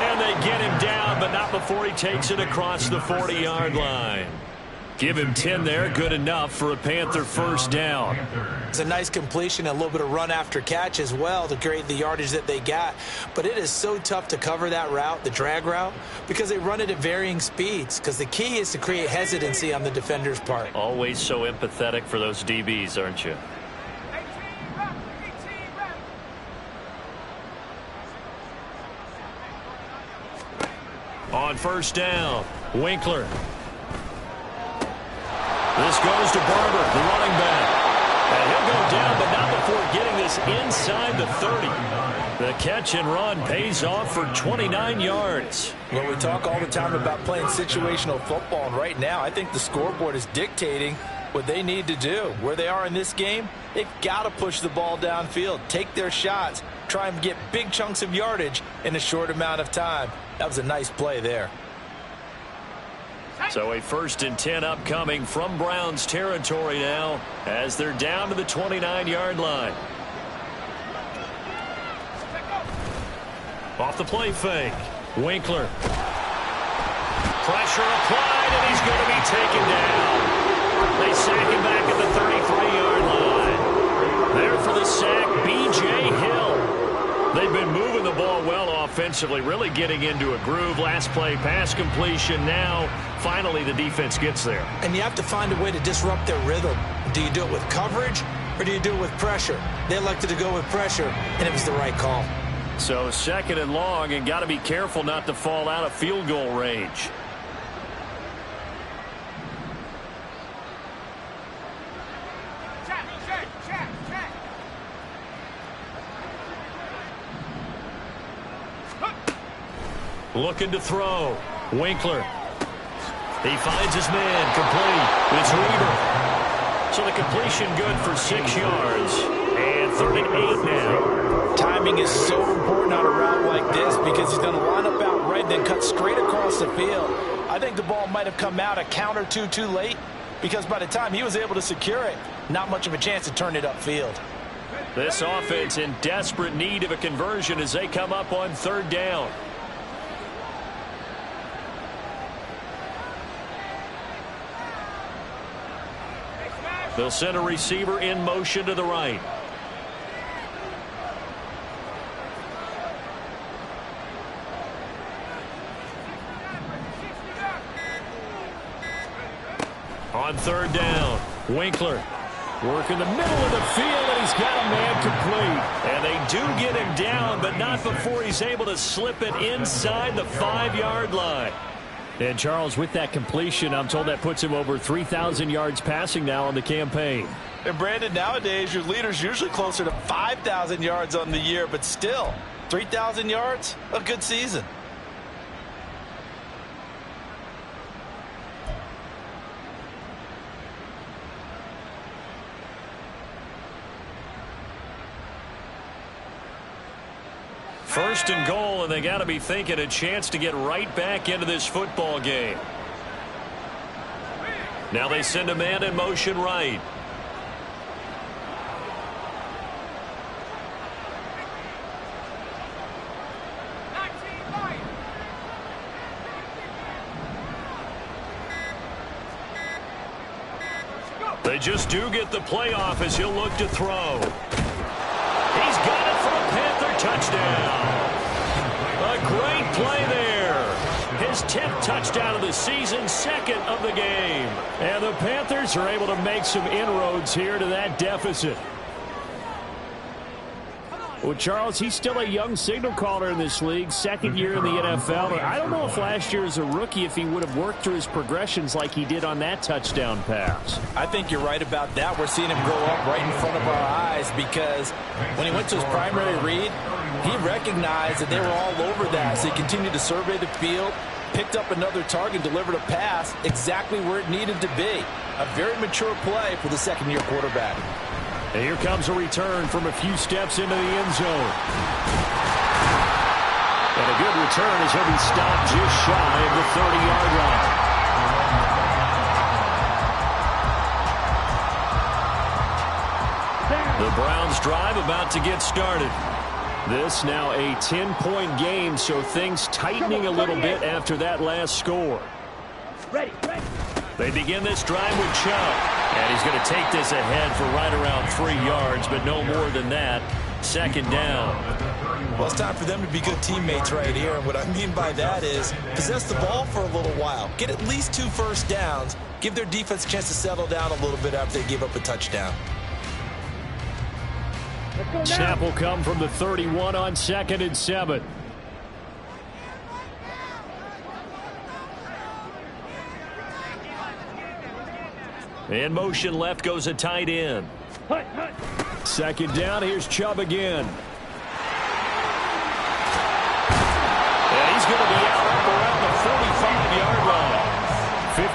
[SPEAKER 2] And they get him down, but not before he takes it across the 40-yard line. Give him 10 there, good enough for a Panther first down.
[SPEAKER 3] It's a nice completion, a little bit of run after catch as well to create the yardage that they got. But it is so tough to cover that route, the drag route, because they run it at varying speeds. Because the key is to create hesitancy on the defender's part.
[SPEAKER 2] Always so empathetic for those DBs, aren't you? On first down, Winkler. This goes to Barber, the running back. And he'll go down, but not before getting this inside the 30. The catch and run pays off for 29 yards.
[SPEAKER 3] Well, we talk all the time about playing situational football, and right now I think the scoreboard is dictating what they need to do. Where they are in this game, they've got to push the ball downfield, take their shots, try and get big chunks of yardage in a short amount of time. That was a nice play there.
[SPEAKER 2] So a 1st and 10 upcoming from Browns territory now as they're down to the 29-yard line. Off the play fake, Winkler. Pressure applied, and he's going to be taken down. They sack him back at the 33-yard line. There for the sack, B.J. Hill. They've been moving the ball well offensively, really getting into a groove. Last play, pass completion. Now, finally, the defense gets there.
[SPEAKER 3] And you have to find a way to disrupt their rhythm. Do you do it with coverage, or do you do it with pressure? They elected to go with pressure, and it was the right call.
[SPEAKER 2] So 2nd and long, and got to be careful not to fall out of field goal range. Looking to throw. Winkler. He finds his man. Complete. It's Reader. So the completion good for 6 yards. And 3rd and 8 now.
[SPEAKER 3] Timing is so important on a route like this because he's going to line up out right and then cut straight across the field. I think the ball might have come out a count or two too late because by the time he was able to secure it, not much of a chance to turn it upfield.
[SPEAKER 2] This offense in desperate need of a conversion as they come up on 3rd down. They'll send a receiver in motion to the right. On 3rd down, Winkler. Work in the middle of the field, and he's got a man complete. And they do get him down, but not before he's able to slip it inside the 5-yard line.
[SPEAKER 1] And, Charles, with that completion, I'm told that puts him over 3,000 yards passing now on the campaign.
[SPEAKER 3] And, Brandon, nowadays your leader's usually closer to 5,000 yards on the year, but still, 3,000 yards, a good season.
[SPEAKER 2] First and goal, and they got to be thinking a chance to get right back into this football game. Now they send a man in motion right. They just do get the playoff as he'll look to throw. He's got it for a Panther touchdown. A great play there. His 10th touchdown of the season, 2nd of the game.
[SPEAKER 1] And the Panthers are able to make some inroads here to that deficit. Well, Charles, he's still a young signal caller in this league, 2nd year in the NFL. And I don't know if last year as a rookie if he would have worked through his progressions like he did on that touchdown pass.
[SPEAKER 3] I think you're right about that. We're seeing him grow up right in front of our eyes because when he went to his primary read, he recognized that they were all over that. So he continued to survey the field, picked up another target, delivered a pass exactly where it needed to be. A very mature play for the 2nd-year quarterback.
[SPEAKER 1] And here comes a return from a few steps into the end zone. And a good return as he'll be stopped just shy of the 30-yard line.
[SPEAKER 2] The Browns drive about to get started.
[SPEAKER 1] This now a 10-point game, so things tightening a little bit after that last score.
[SPEAKER 4] Ready.
[SPEAKER 2] They begin this drive with Chubb. And he's going to take this ahead for right around 3 yards, but no more than that. 2nd down.
[SPEAKER 3] Well, it's time for them to be good teammates right here. And what I mean by that is possess the ball for a little while. Get at least 2 first downs. Give their defense a chance to settle down a little bit after they give up a touchdown.
[SPEAKER 1] Snap will come from the 31 on 2nd and 7.
[SPEAKER 2] In motion left goes a tight end.
[SPEAKER 1] Second down, here's Chubb again.
[SPEAKER 2] And he's going to be out up around the 45-yard line.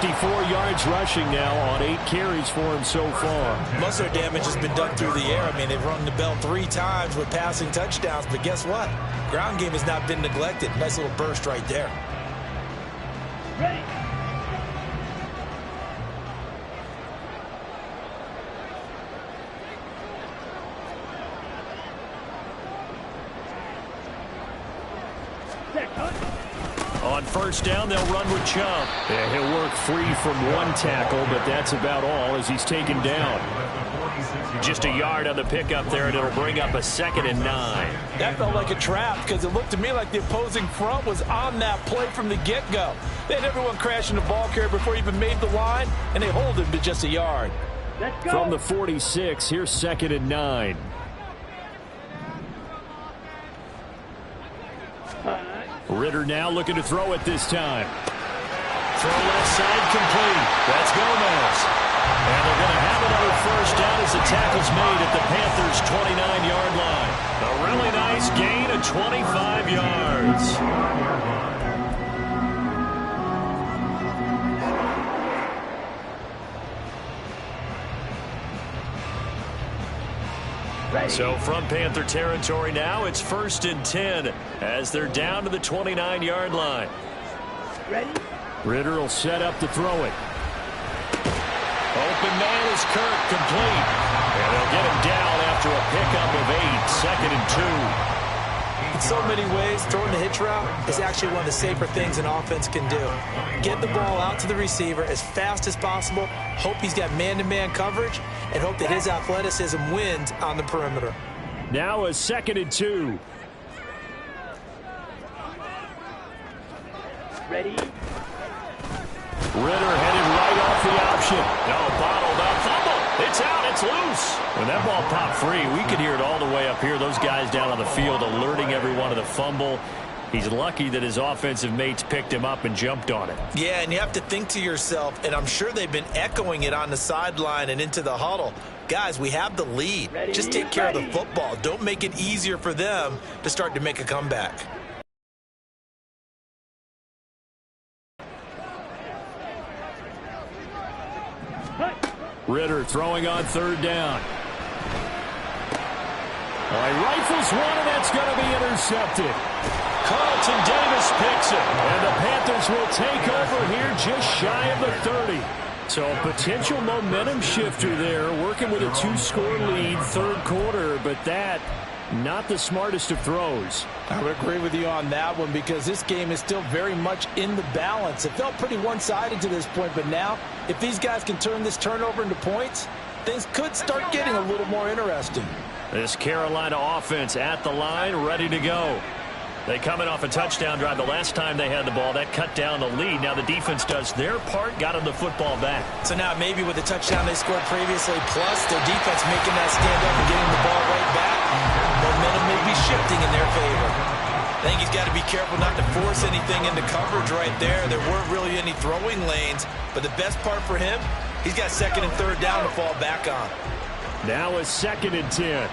[SPEAKER 1] 54 yards rushing now on 8 carries for him so far.
[SPEAKER 3] Most of their damage has been done through the air. I mean, they've rung the bell 3 times with passing touchdowns, but guess what? Ground game has not been neglected. Nice little burst right there.
[SPEAKER 4] Ready.
[SPEAKER 2] On first down, they'll run with Chubb.
[SPEAKER 1] Yeah, he'll work free from one tackle, but that's about all as he's taken down.
[SPEAKER 2] Just a yard on the pickup there, and it'll bring up a 2nd and 9.
[SPEAKER 3] That felt like a trap because it looked to me like the opposing front was on that play from the get-go. They had everyone crashing the ball carrier before he even made the line, and they hold him to just a yard.
[SPEAKER 4] Let's go.
[SPEAKER 1] From the 46, here's 2nd and 9. Ritter now looking to throw it this time.
[SPEAKER 2] Throw left side complete. That's Gomez. And they're going to have another first down as the tackle's made at the Panthers' 29-yard line. A really nice gain of 25 yards. So from Panther territory now, it's 1st and 10 as they're down to the 29-yard line.
[SPEAKER 4] Ready.
[SPEAKER 1] Ritter will set up to throw it.
[SPEAKER 2] Open man is Kirk, complete. And they'll get him down after a pickup of 8, 2nd and 2.
[SPEAKER 3] In so many ways, throwing the hitch route is actually one of the safer things an offense can do. Get the ball out to the receiver as fast as possible, hope he's got man-to-man coverage, and hope that his athleticism wins on the perimeter.
[SPEAKER 1] Now a 2nd and 2.
[SPEAKER 4] Ready.
[SPEAKER 1] Ritter headed right off the option.
[SPEAKER 2] No, bottled up, fumble. It's out, it's loose. When that ball popped free, we could hear it all the way up here. Those guys down on the field alerting everyone of the fumble. He's lucky that his offensive mates picked him up and jumped on it.
[SPEAKER 3] Yeah, and you have to think to yourself, and I'm sure they've been echoing it on the sideline and into the huddle. Guys, we have the lead. Just take care of the football. Don't make it easier for them to start to make a comeback.
[SPEAKER 1] Ritter throwing on 3rd down. All right, rifles one, and that's going to be intercepted.
[SPEAKER 2] Carlton Davis picks it.
[SPEAKER 1] And the Panthers will take over here just shy of the 30. So a potential momentum shifter there, working with a 2-score lead, 3rd quarter, but that, not the smartest of throws.
[SPEAKER 3] I would agree with you on that one because this game is still very much in the balance. It felt pretty one-sided to this point, but now if these guys can turn this turnover into points, things could start getting a little more interesting.
[SPEAKER 2] This Carolina offense at the line, ready to go. They come in off a touchdown drive the last time they had the ball. That cut down the lead. Now the defense does their part, got them the football back.
[SPEAKER 3] So now maybe with the touchdown they scored previously, plus their defense making that stand up and getting the ball right back, momentum may be shifting in their favor. I think he's got to be careful not to force anything into coverage right there. There weren't really any throwing lanes, but the best part for him, he's got 2nd and 3rd down to fall back on.
[SPEAKER 1] Now a 2nd and 10.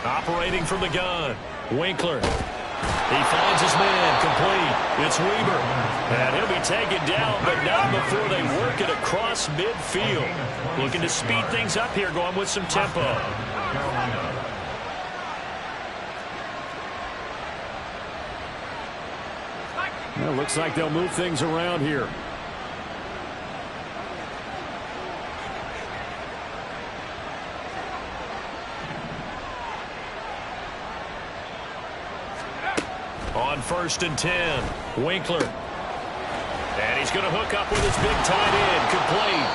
[SPEAKER 2] Operating from the gun, Winkler. He finds his man, complete. It's Weaver. And he'll be taken down, but not before they work it across midfield. Looking to speed things up here, going with some tempo.
[SPEAKER 1] Well, looks like they'll move things around here.
[SPEAKER 2] On 1st and 10, Winkler. And he's going to hook up with his big tight end, complete.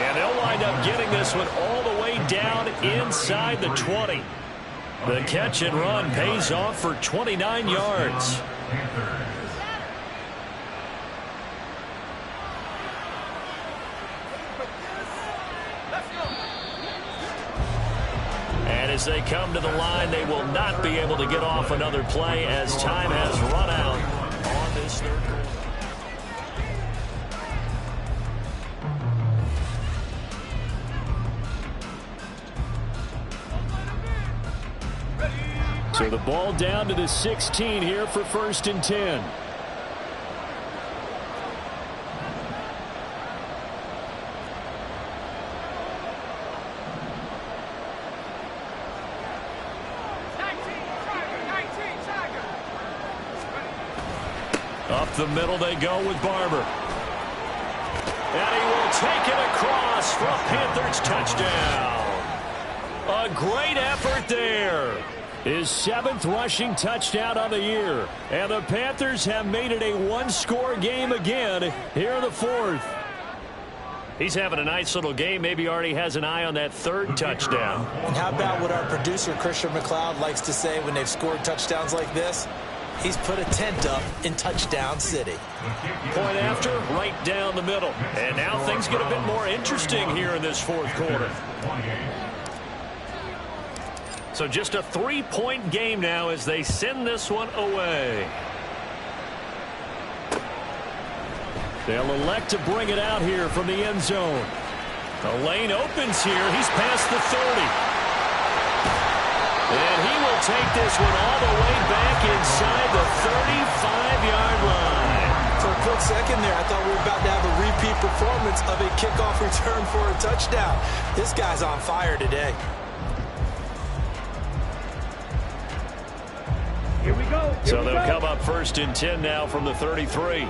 [SPEAKER 2] And they'll wind up getting this one all the way down inside the 20. The catch and run pays off for 29 yards. As they come to the line, they will not be able to get off another play as time has run out on this third quarter.
[SPEAKER 1] So the ball down to the 16 here for 1st and 10.
[SPEAKER 2] Up the middle they go with Barber. And he will take it across for a Panthers touchdown.
[SPEAKER 1] A great effort there. His 7th rushing touchdown on the year. And the Panthers have made it a one-score game again here in the 4th.
[SPEAKER 2] He's having a nice little game. Maybe already has an eye on that 3rd touchdown.
[SPEAKER 3] And how about what our producer, Christian McLeod, likes to say when they've scored touchdowns like this? He's put a tent up in Touchdown City.
[SPEAKER 2] Point after, right down the middle. And now things get a bit more interesting here in this 4th quarter. So just a 3-point game now as they send this one away.
[SPEAKER 1] They'll elect to bring it out here from the end zone.
[SPEAKER 2] The lane opens here. He's past the 30. And he will take this one all the way back inside the 35-yard line.
[SPEAKER 3] For a quick second there, I thought we were about to have a repeat performance of a kickoff return for a touchdown. This guy's on fire today.
[SPEAKER 4] Here we go.
[SPEAKER 2] So they'll come up 1st and 10 now from the 33.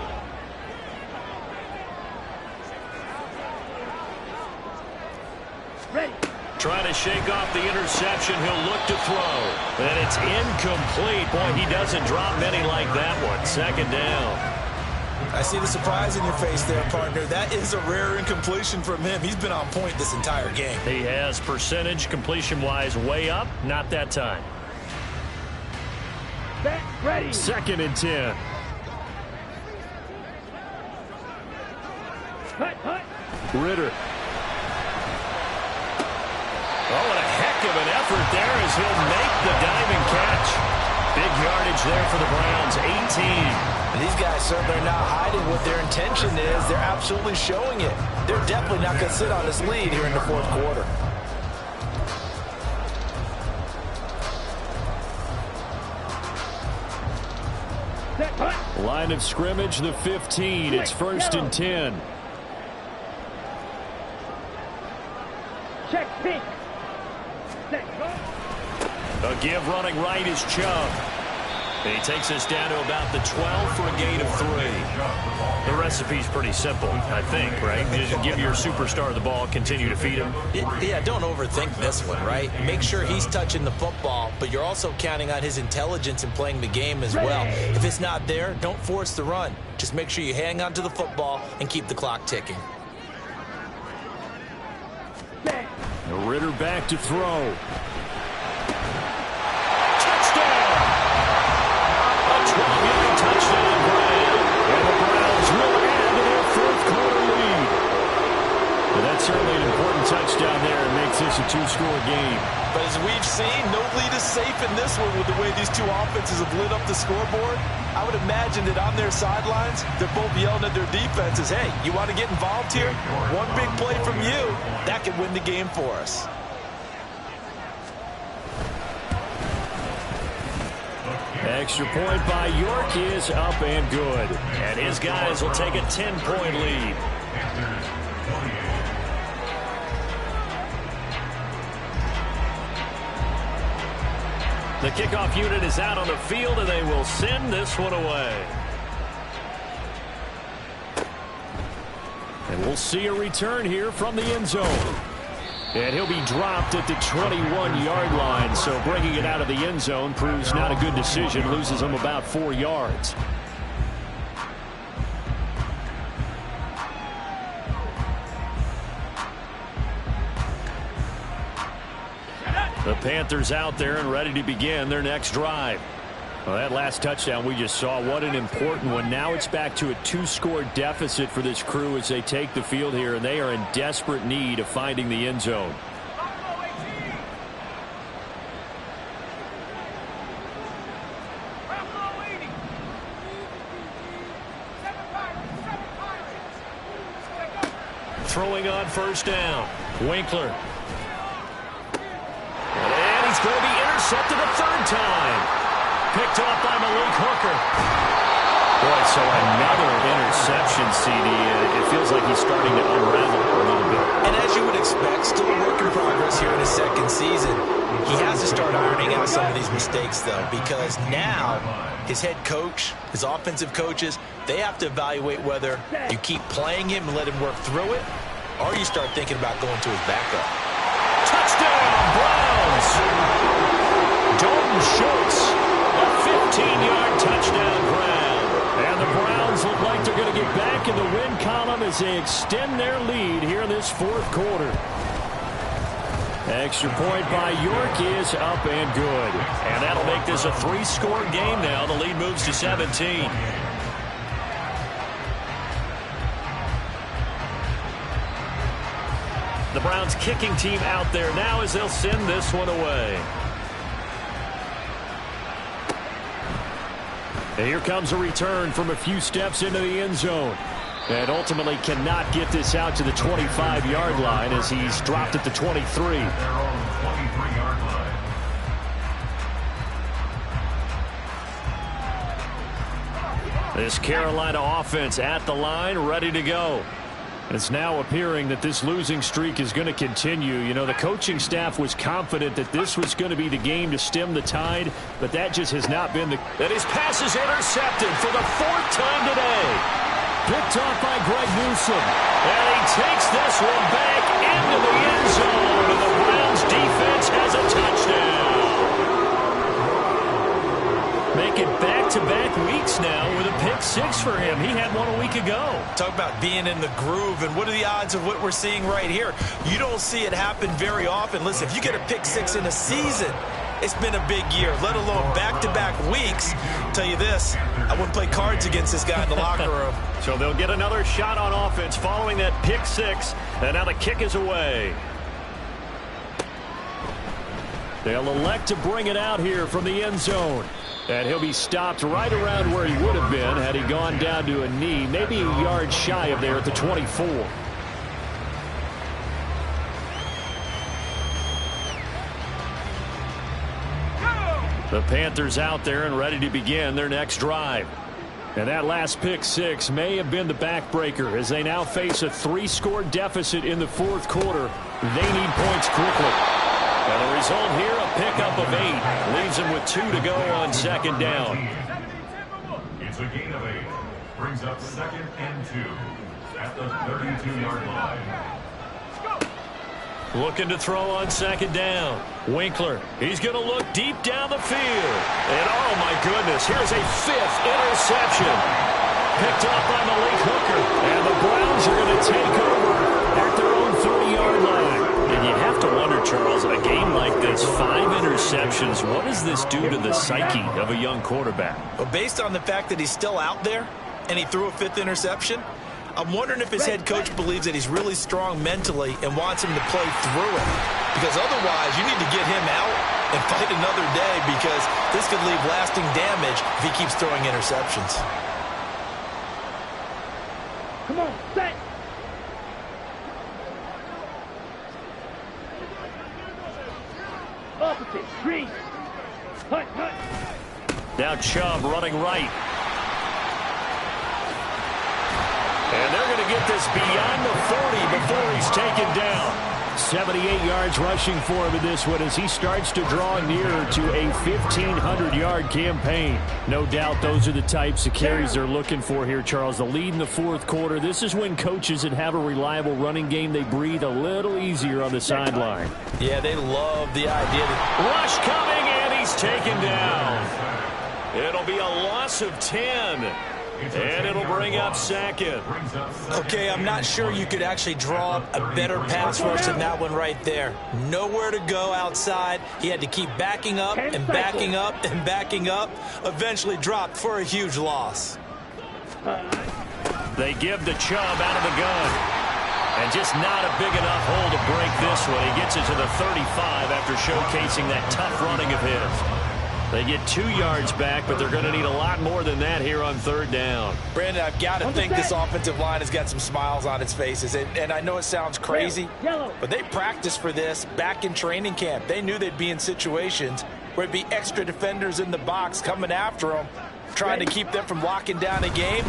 [SPEAKER 4] Ready.
[SPEAKER 2] Trying to shake off the interception. He'll look to throw. And it's incomplete. Boy, he doesn't drop many like that one. 2nd down.
[SPEAKER 3] I see the surprise in your face there, partner. That is a rare incompletion from him. He's been on point this entire game.
[SPEAKER 2] He has percentage completion-wise way up. Not that time.
[SPEAKER 4] Back ready.
[SPEAKER 1] 2nd and 10.
[SPEAKER 4] Hut.
[SPEAKER 1] Ritter.
[SPEAKER 2] Oh, and a heck of an effort there as he'll make the diving catch. Big yardage there for the Browns, 18.
[SPEAKER 3] And these guys certainly are not hiding what their intention is. They're absolutely showing it. They're definitely not going to sit on this lead here in the 4th quarter.
[SPEAKER 4] Set, hut.
[SPEAKER 1] Line of scrimmage, the 15. It's 1st and 10.
[SPEAKER 4] Check pink.
[SPEAKER 2] A give running right is Chubb. He takes us down to about the 12 for a gain of 3. The recipe's pretty simple, I think, right? You just give your superstar the ball, continue to feed him.
[SPEAKER 3] Yeah, don't overthink this one, right? Make sure he's touching the football, but you're also counting on his intelligence in playing the game as well. If it's not there, don't force the run. Just make sure you hang on to the football and keep the clock ticking.
[SPEAKER 1] Ritter back to throw.
[SPEAKER 2] Touchdown! A 12-yard touchdown grab.
[SPEAKER 1] And the Browns will add to their 4th quarter lead. And that's certainly an important touchdown there. It makes this a 2-score game.
[SPEAKER 3] But as we've seen, no lead is safe in this one with the way these two offenses have lit up the scoreboard. I would imagine that on their sidelines, they're both yelling at their defenses, hey, you want to get involved here? One big play from you, that could win the game for us.
[SPEAKER 1] Extra point by York is up and good.
[SPEAKER 2] And his guys will take a 10-point lead. The kickoff unit is out on the field, and they will send this one away.
[SPEAKER 1] And we'll see a return here from the end zone. And he'll be dropped at the 21-yard line, so bringing it out of the end zone proves not a good decision, loses him about 4 yards. The Panthers out there and ready to begin their next drive. Well, that last touchdown we just saw, what an important one. Now it's back to a 2-score deficit for this crew as they take the field here, and they are in desperate need of finding the end zone.
[SPEAKER 2] throwing on first down. Winkler. And he's going to be intercepted a third time. Picked off by Malik Hooker. Boy, so another interception, CD. It feels like he's starting to unravel a little bit.
[SPEAKER 3] And as you would expect, still a work in progress here in his second season. He has to start ironing out some of these mistakes, though, because now his head coach, his offensive coaches, they have to evaluate whether you keep playing him and let him work through it, or you start thinking about going to his backup.
[SPEAKER 2] Touchdown, Browns! Dalton Schultz, a 15-yard touchdown grab.
[SPEAKER 1] And the Browns look like they're going to get back in the win column as they extend their lead here in this fourth quarter. Extra point by York is up and good.
[SPEAKER 2] And that'll make this a 3-score game now. The lead moves to 17. The Browns kicking team out there now as they'll send this one away.
[SPEAKER 1] And here comes a return from a few steps into the end zone. And ultimately cannot get this out to the 25-yard line as he's dropped at the 23.
[SPEAKER 5] Their own 23-yard line.
[SPEAKER 1] This Carolina offense at the line, ready to go. It's now appearing that this losing streak is going to continue. You know, the coaching staff was confident that this was going to be the game to stem the tide, but that just has not been the...
[SPEAKER 2] And his pass is intercepted for the 4th time today.
[SPEAKER 1] Picked off by Greg Newsome.
[SPEAKER 2] And he takes this one back into the end zone. And the Browns defense has a touchdown. Making back-to-back weeks now with a pick 6 for him. He had one a week ago.
[SPEAKER 3] Talk about being in the groove, and what are the odds of what we're seeing right here? You don't see it happen very often. Listen, if you get a pick 6 in a season, it's been a big year, let alone back-to-back weeks. I'll tell you this, I wouldn't play cards against this guy in the locker room.
[SPEAKER 2] So they'll get another shot on offense following that pick 6, and now the kick is away.
[SPEAKER 1] They'll elect to bring it out here from the end zone. And he'll be stopped right around where he would have been had he gone down to a knee, maybe a yard shy of there at the 24. The Panthers out there and ready to begin their next drive. And that last pick 6 may have been the backbreaker as they now face a 3-score deficit in the fourth quarter. They need points quickly.
[SPEAKER 2] And the result here, a pickup of 8. Leaves them with 2 to go on second down.
[SPEAKER 5] It's a gain of 8. Brings up 2nd and 2 at the 32-yard line.
[SPEAKER 2] Looking to throw on second down. Winkler, he's going to look deep down the field. And oh my goodness, here's a 5th interception. Picked off by Malik Hooker.
[SPEAKER 1] And the Browns are going to take over at their own 30-yard line.
[SPEAKER 2] And you have to wonder, Charles, a game like this, 5 interceptions, what does this do to the psyche of a young quarterback?
[SPEAKER 3] Well, based on the fact that he's still out there and he threw a 5th interception, I'm wondering if his head coach believes that he's really strong mentally and wants him to play through it. Because otherwise, you need to get him out and fight another day, because this could leave lasting damage if he keeps throwing interceptions.
[SPEAKER 4] Come on, set. Opposite, green. Hut, hut.
[SPEAKER 2] Now Chubb running right. And they're going to get this beyond the 40 before he's taken down.
[SPEAKER 1] 78 yards rushing for him in this one as he starts to draw nearer to a 1,500-yard campaign. No doubt those are the types of carries they're looking for here, Charles. The lead in the fourth quarter. This is when coaches that have a reliable running game, they breathe a little easier on the sideline.
[SPEAKER 3] Yeah, they love the idea that...
[SPEAKER 2] Rush coming, and he's taken down. It'll be a loss of 10. And it'll bring up second.
[SPEAKER 3] Okay, I'm not sure you could actually draw up a better pass rush than that one right there. Nowhere to go outside. He had to keep backing up and backing up and backing up. Eventually dropped for a huge loss.
[SPEAKER 2] They give the Chubb out of the gun. And just not a big enough hole to break this one. He gets it to the 35 after showcasing that tough running of his. They get 2 yards back, but they're going to need a lot more than that here on 3rd down.
[SPEAKER 6] Brandon, I've got to think this offensive line has got some smiles on its faces. And I know it sounds crazy, but they practiced for this back in training camp. They knew they'd be in situations where it'd be extra defenders in the box coming after them, trying to keep them from locking down a game.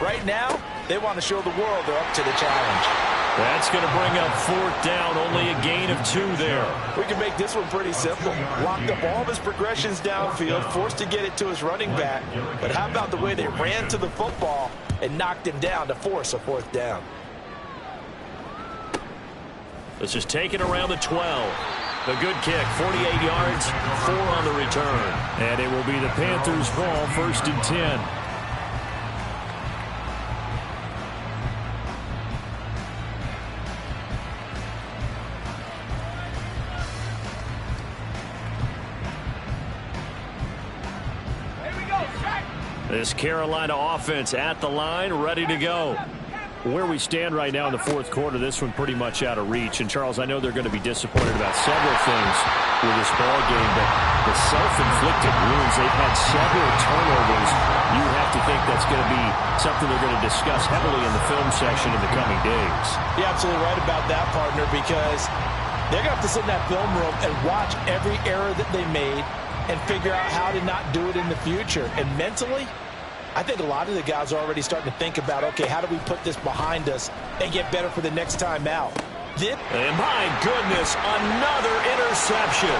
[SPEAKER 6] Right now, they want to show the world they're up to the challenge.
[SPEAKER 2] That's going to bring up 4th down, only a gain of 2 there.
[SPEAKER 6] We can make this one pretty simple. Locked up all of his progressions downfield, forced to get it to his running back. But how about the way they ran to the football and knocked him down to force a 4th down?
[SPEAKER 2] This is taken around the 12. The good kick, 48 yards, 4 on the return.
[SPEAKER 1] And it will be the Panthers' ball, 1st and 10. This Carolina offense at the line, ready to go. Where we stand right now in the 4th quarter, this one pretty much out of reach. And, Charles, I know they're going to be disappointed about several things with this ball game, but the self-inflicted wounds, they've had several turnovers. You have to think that's going to be something they're going to discuss heavily in the film section in the coming days.
[SPEAKER 6] You're absolutely right about that, partner, because they're going to have to sit in that film room and watch every error that they made and figure out how to not do it in the future. And mentally, I think a lot of the guys are already starting to think about, okay, how do we put this behind us and get better for the next time out?
[SPEAKER 2] And my goodness, another interception.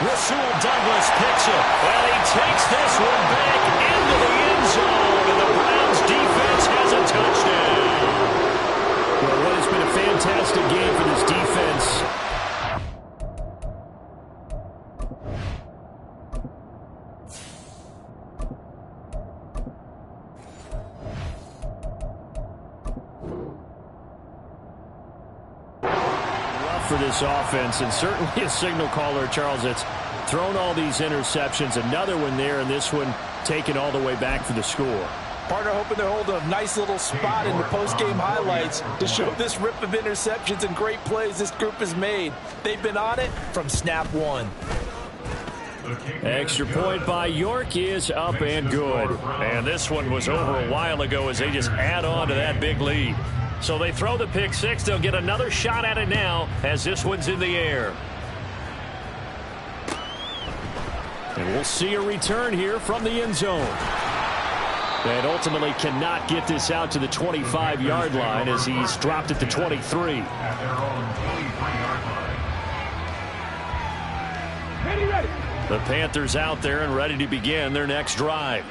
[SPEAKER 2] Rasul Douglas picks it, and he takes this one back into the end zone, and the Browns defense has a touchdown.
[SPEAKER 1] Well, what has been a fantastic game for this defense. For this offense, and certainly a signal caller, Charles, that's thrown all these interceptions. Another one there, and this one taken all the way back for the score.
[SPEAKER 6] Partner hoping they're holding a nice little spot in the post-game highlights to show this rip of interceptions and great plays this group has made. They've been on it from snap 1.
[SPEAKER 1] Extra point by York is up and good.
[SPEAKER 2] And this one was over a while ago as they just add on to that big lead. So they throw the pick 6. They'll get another shot at it now as this one's in the air.
[SPEAKER 1] And we'll see a return here from the end zone. And ultimately cannot get this out to the 25-yard line as he's dropped at the 23.
[SPEAKER 2] The Panthers out there and ready to begin their next drive.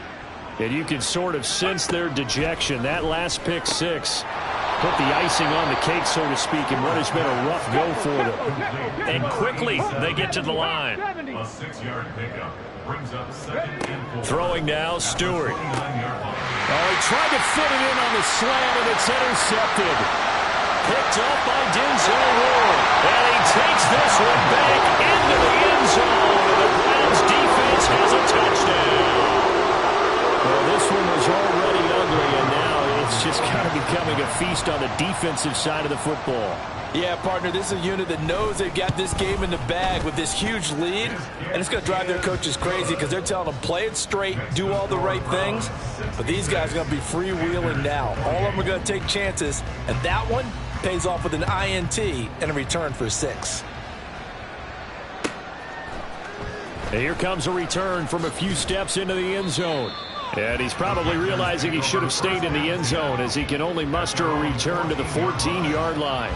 [SPEAKER 1] And you can sort of sense their dejection. That last pick 6 put the icing on the cake, so to speak, in what has been a rough go for them.
[SPEAKER 2] And quickly they get to the line.
[SPEAKER 5] A 6-yard pickup brings up 2nd and 4.
[SPEAKER 2] Throwing now, Stewart.
[SPEAKER 1] Oh, he tried to fit it in on the slant, and it's intercepted.
[SPEAKER 2] Picked up by Denzel Ward. And he takes this one back into the end zone. And the Browns defense has a touchdown.
[SPEAKER 1] Well, this one was already ugly, and now it's just kind of becoming a feast on the defensive side of the football.
[SPEAKER 6] Yeah, partner, this is a unit that knows they've got this game in the bag with this huge lead, and it's going to drive their coaches crazy because they're telling them play it straight, do all the right things, but these guys are going to be freewheeling now. All of them are going to take chances, and that one pays off with an INT and a return for 6.
[SPEAKER 1] And here comes a return from a few steps into the end zone. And he's probably realizing he should have stayed in the end zone as he can only muster a return to the 14-yard line.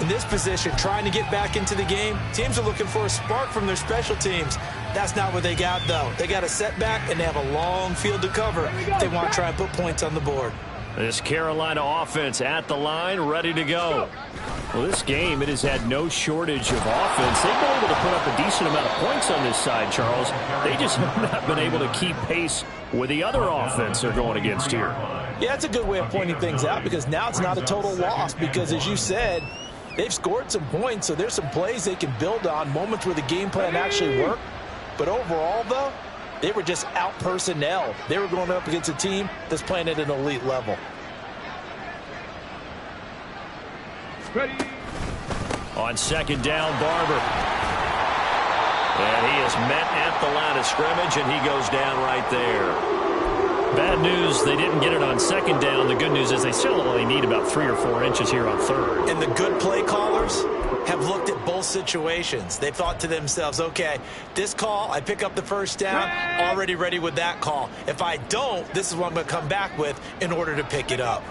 [SPEAKER 6] In this position, trying to get back into the game, teams are looking for a spark from their special teams. That's not what they got, though. They got a setback, and they have a long field to cover if they want to try and put points on the board.
[SPEAKER 1] This Carolina offense at the line, ready to go. Well, this game, it has had no shortage of offense. They've been able to put up a decent amount of points on this side, Charles. They just have not been able to keep pace with the other offense they're going against here.
[SPEAKER 6] Yeah, that's a good way of pointing things out because now it's not a total loss because, as you said, they've scored some points, so there's some plays they can build on, moments where the game plan actually worked. But overall, though, they were just out-personnel. They were going up against a team that's playing at an elite level.
[SPEAKER 4] Ready.
[SPEAKER 1] On 2nd down, Barber.
[SPEAKER 2] And he is met at the line of scrimmage, and he goes down right there.
[SPEAKER 1] Bad news, they didn't get it on second down. The good news is they still only need about 3 or 4 inches here on third.
[SPEAKER 6] And the good play callers have looked at both situations. They've thought to themselves, okay, this call, I pick up the first down, already ready with that call. If I don't, this is what I'm going to come back with in order to pick it up.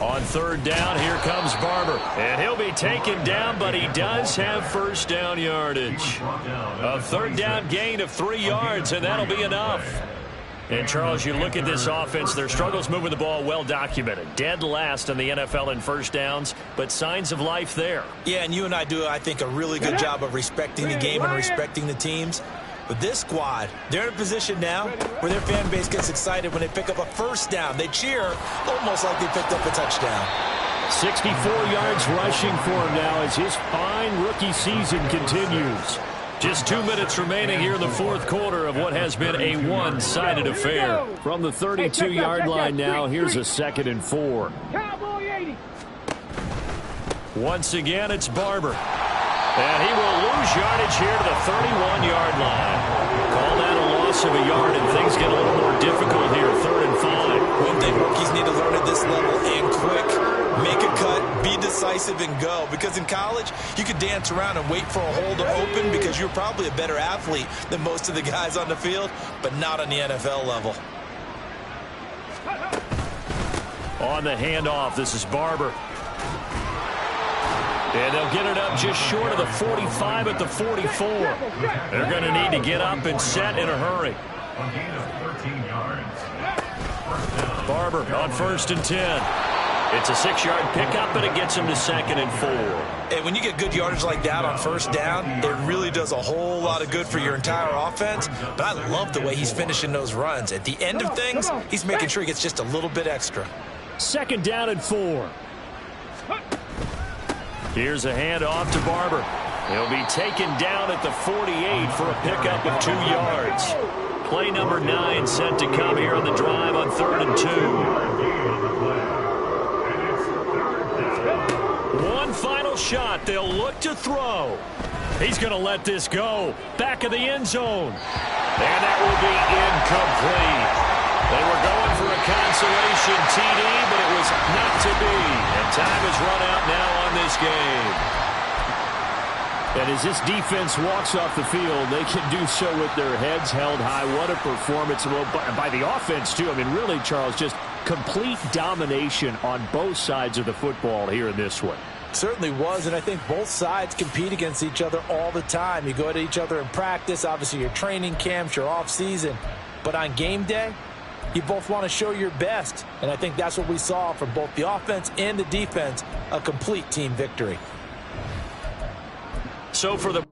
[SPEAKER 1] On third down, here comes Barber. And he'll be taken down, but he does have first down yardage. A third down gain of 3 yards, and that'll be enough. And, Charles, you look at this offense, their struggles moving the ball well documented. Dead last in the NFL in first downs, but signs of life there.
[SPEAKER 6] Yeah, and you and I do, I think, a really good job of respecting the game and respecting the teams. But this squad, they're in a position now where their fan base gets excited when they pick up a first down. They cheer almost like they picked up a touchdown.
[SPEAKER 1] 64 yards rushing for him now as his fine rookie season continues. Just 2 minutes remaining here in the fourth quarter of what has been a one-sided affair. From the 32-yard line now, here's a 2nd and 4.
[SPEAKER 4] Cowboy 80.
[SPEAKER 1] Once again, it's Barber. And he will lose yardage here to the 31-yard line. Call that a loss of a yard, and things get a little more difficult here, 3rd and 5.
[SPEAKER 6] One thing rookies need to learn at this level, and quick. Make a cut, be decisive, and go. Because in college, you could dance around and wait for a hole to open because you're probably a better athlete than most of the guys on the field, but not on the NFL level.
[SPEAKER 1] On the handoff, this is Barber. And they'll get it up just short of the 45 at the 44. They're going to need to get up and set in a hurry.
[SPEAKER 5] A gain of 13 yards.
[SPEAKER 1] Barber on 1st and 10. It's a 6-yard pickup, but it gets him to 2nd and 4.
[SPEAKER 6] And when you get good yardage like that on first down, it really does a whole lot of good for your entire offense. But I love the way he's finishing those runs. At the end of things, he's making sure he gets just a little bit extra.
[SPEAKER 1] 2nd down and 4. Here's a handoff to Barber. He'll be taken down at the 48 for a pickup of 2 yards. Play number 9 set to come here on the drive on 3rd and 2. One final shot. They'll look to throw. He's going to let this go. Back of the end zone. And that will be incomplete. They were going for a consolation TD, but it was not to be. And time has run out now on this game. And as this defense walks off the field, they can do so with their heads held high. What a performance by the offense, too. I mean, really, Charles, just complete domination on both sides of the football here in this one.
[SPEAKER 6] Certainly was, and I think both sides compete against each other all the time. You go at each other in practice, obviously your training camps, your off-season. But on game day, you both want to show your best. And I think that's what we saw from both the offense and the defense, a complete team victory.
[SPEAKER 1] So for the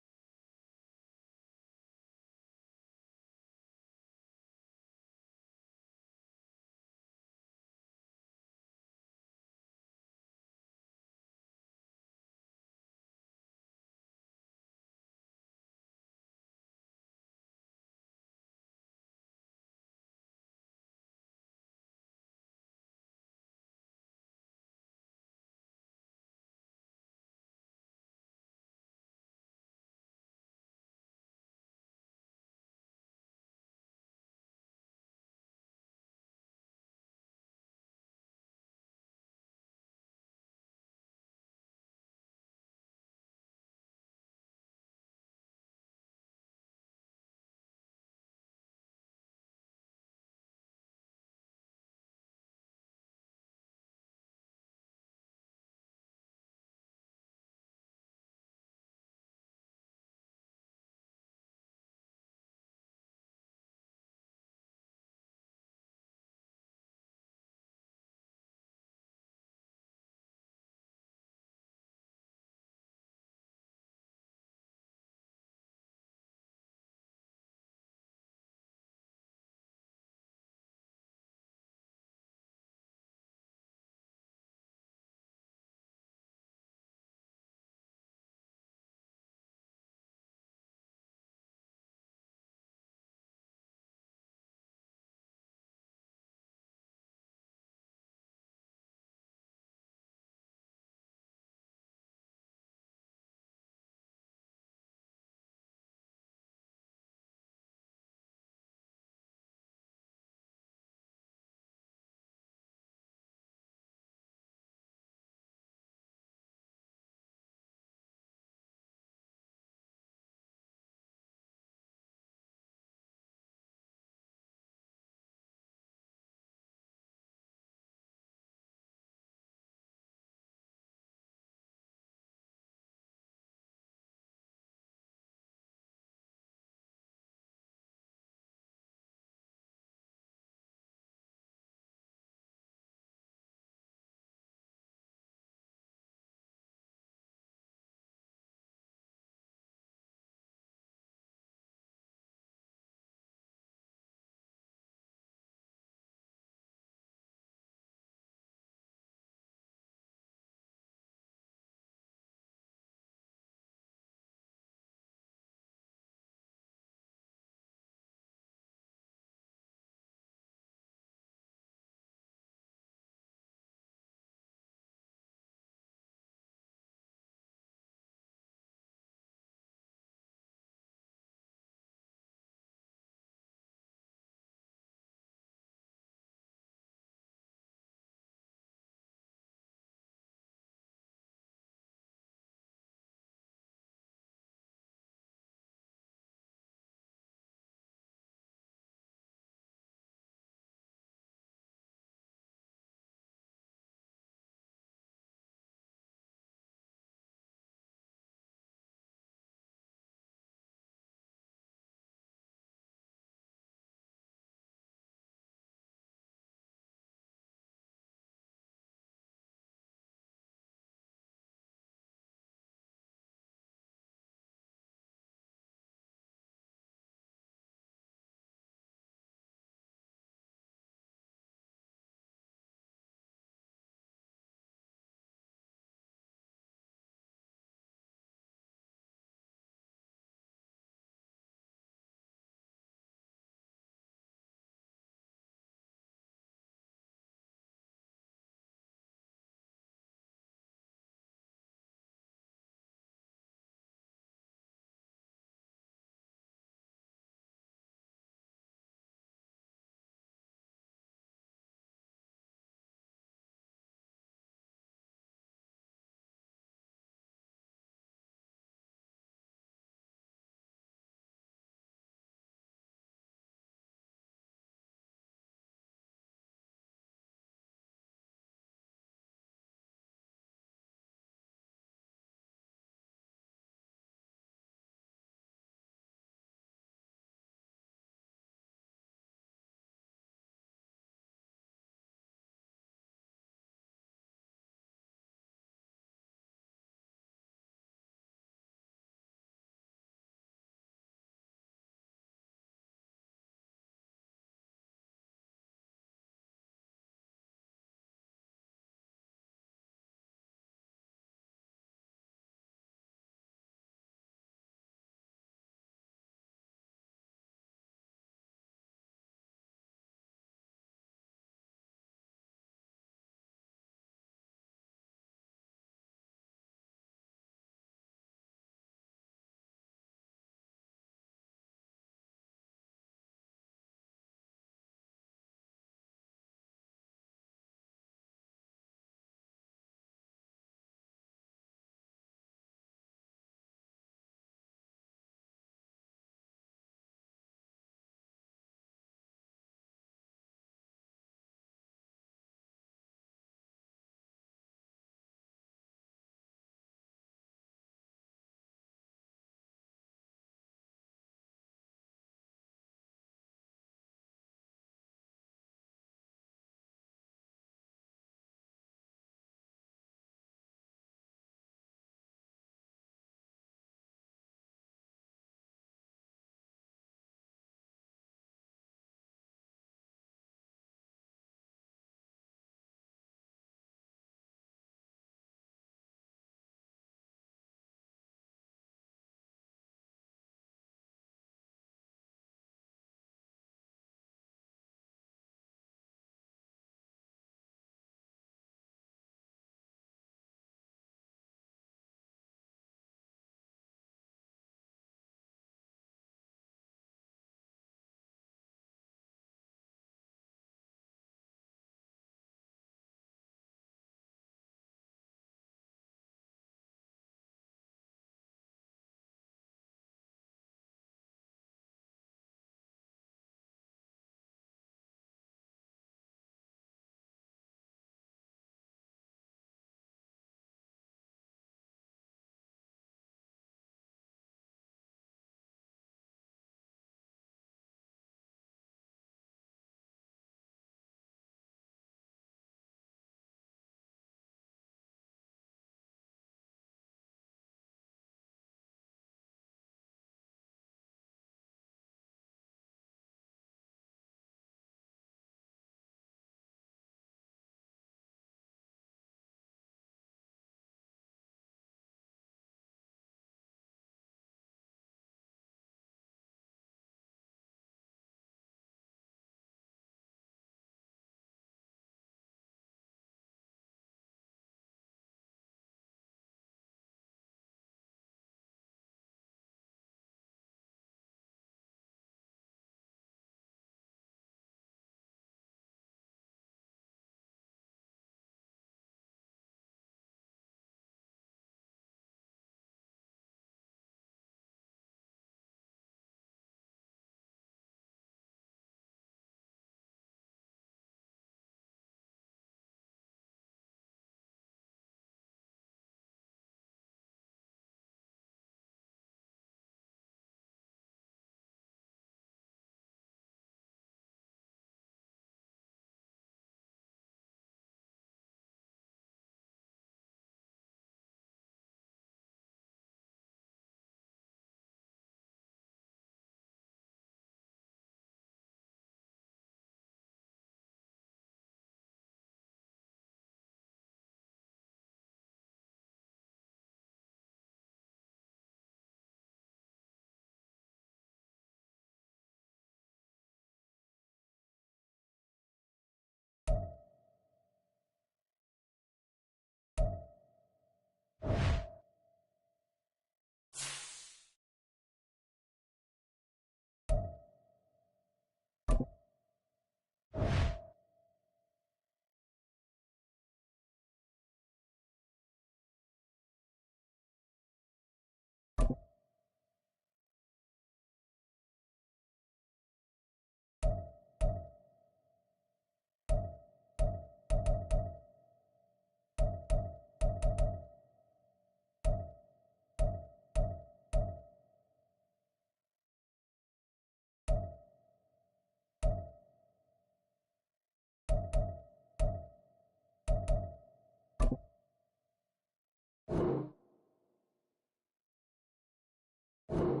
[SPEAKER 1] it.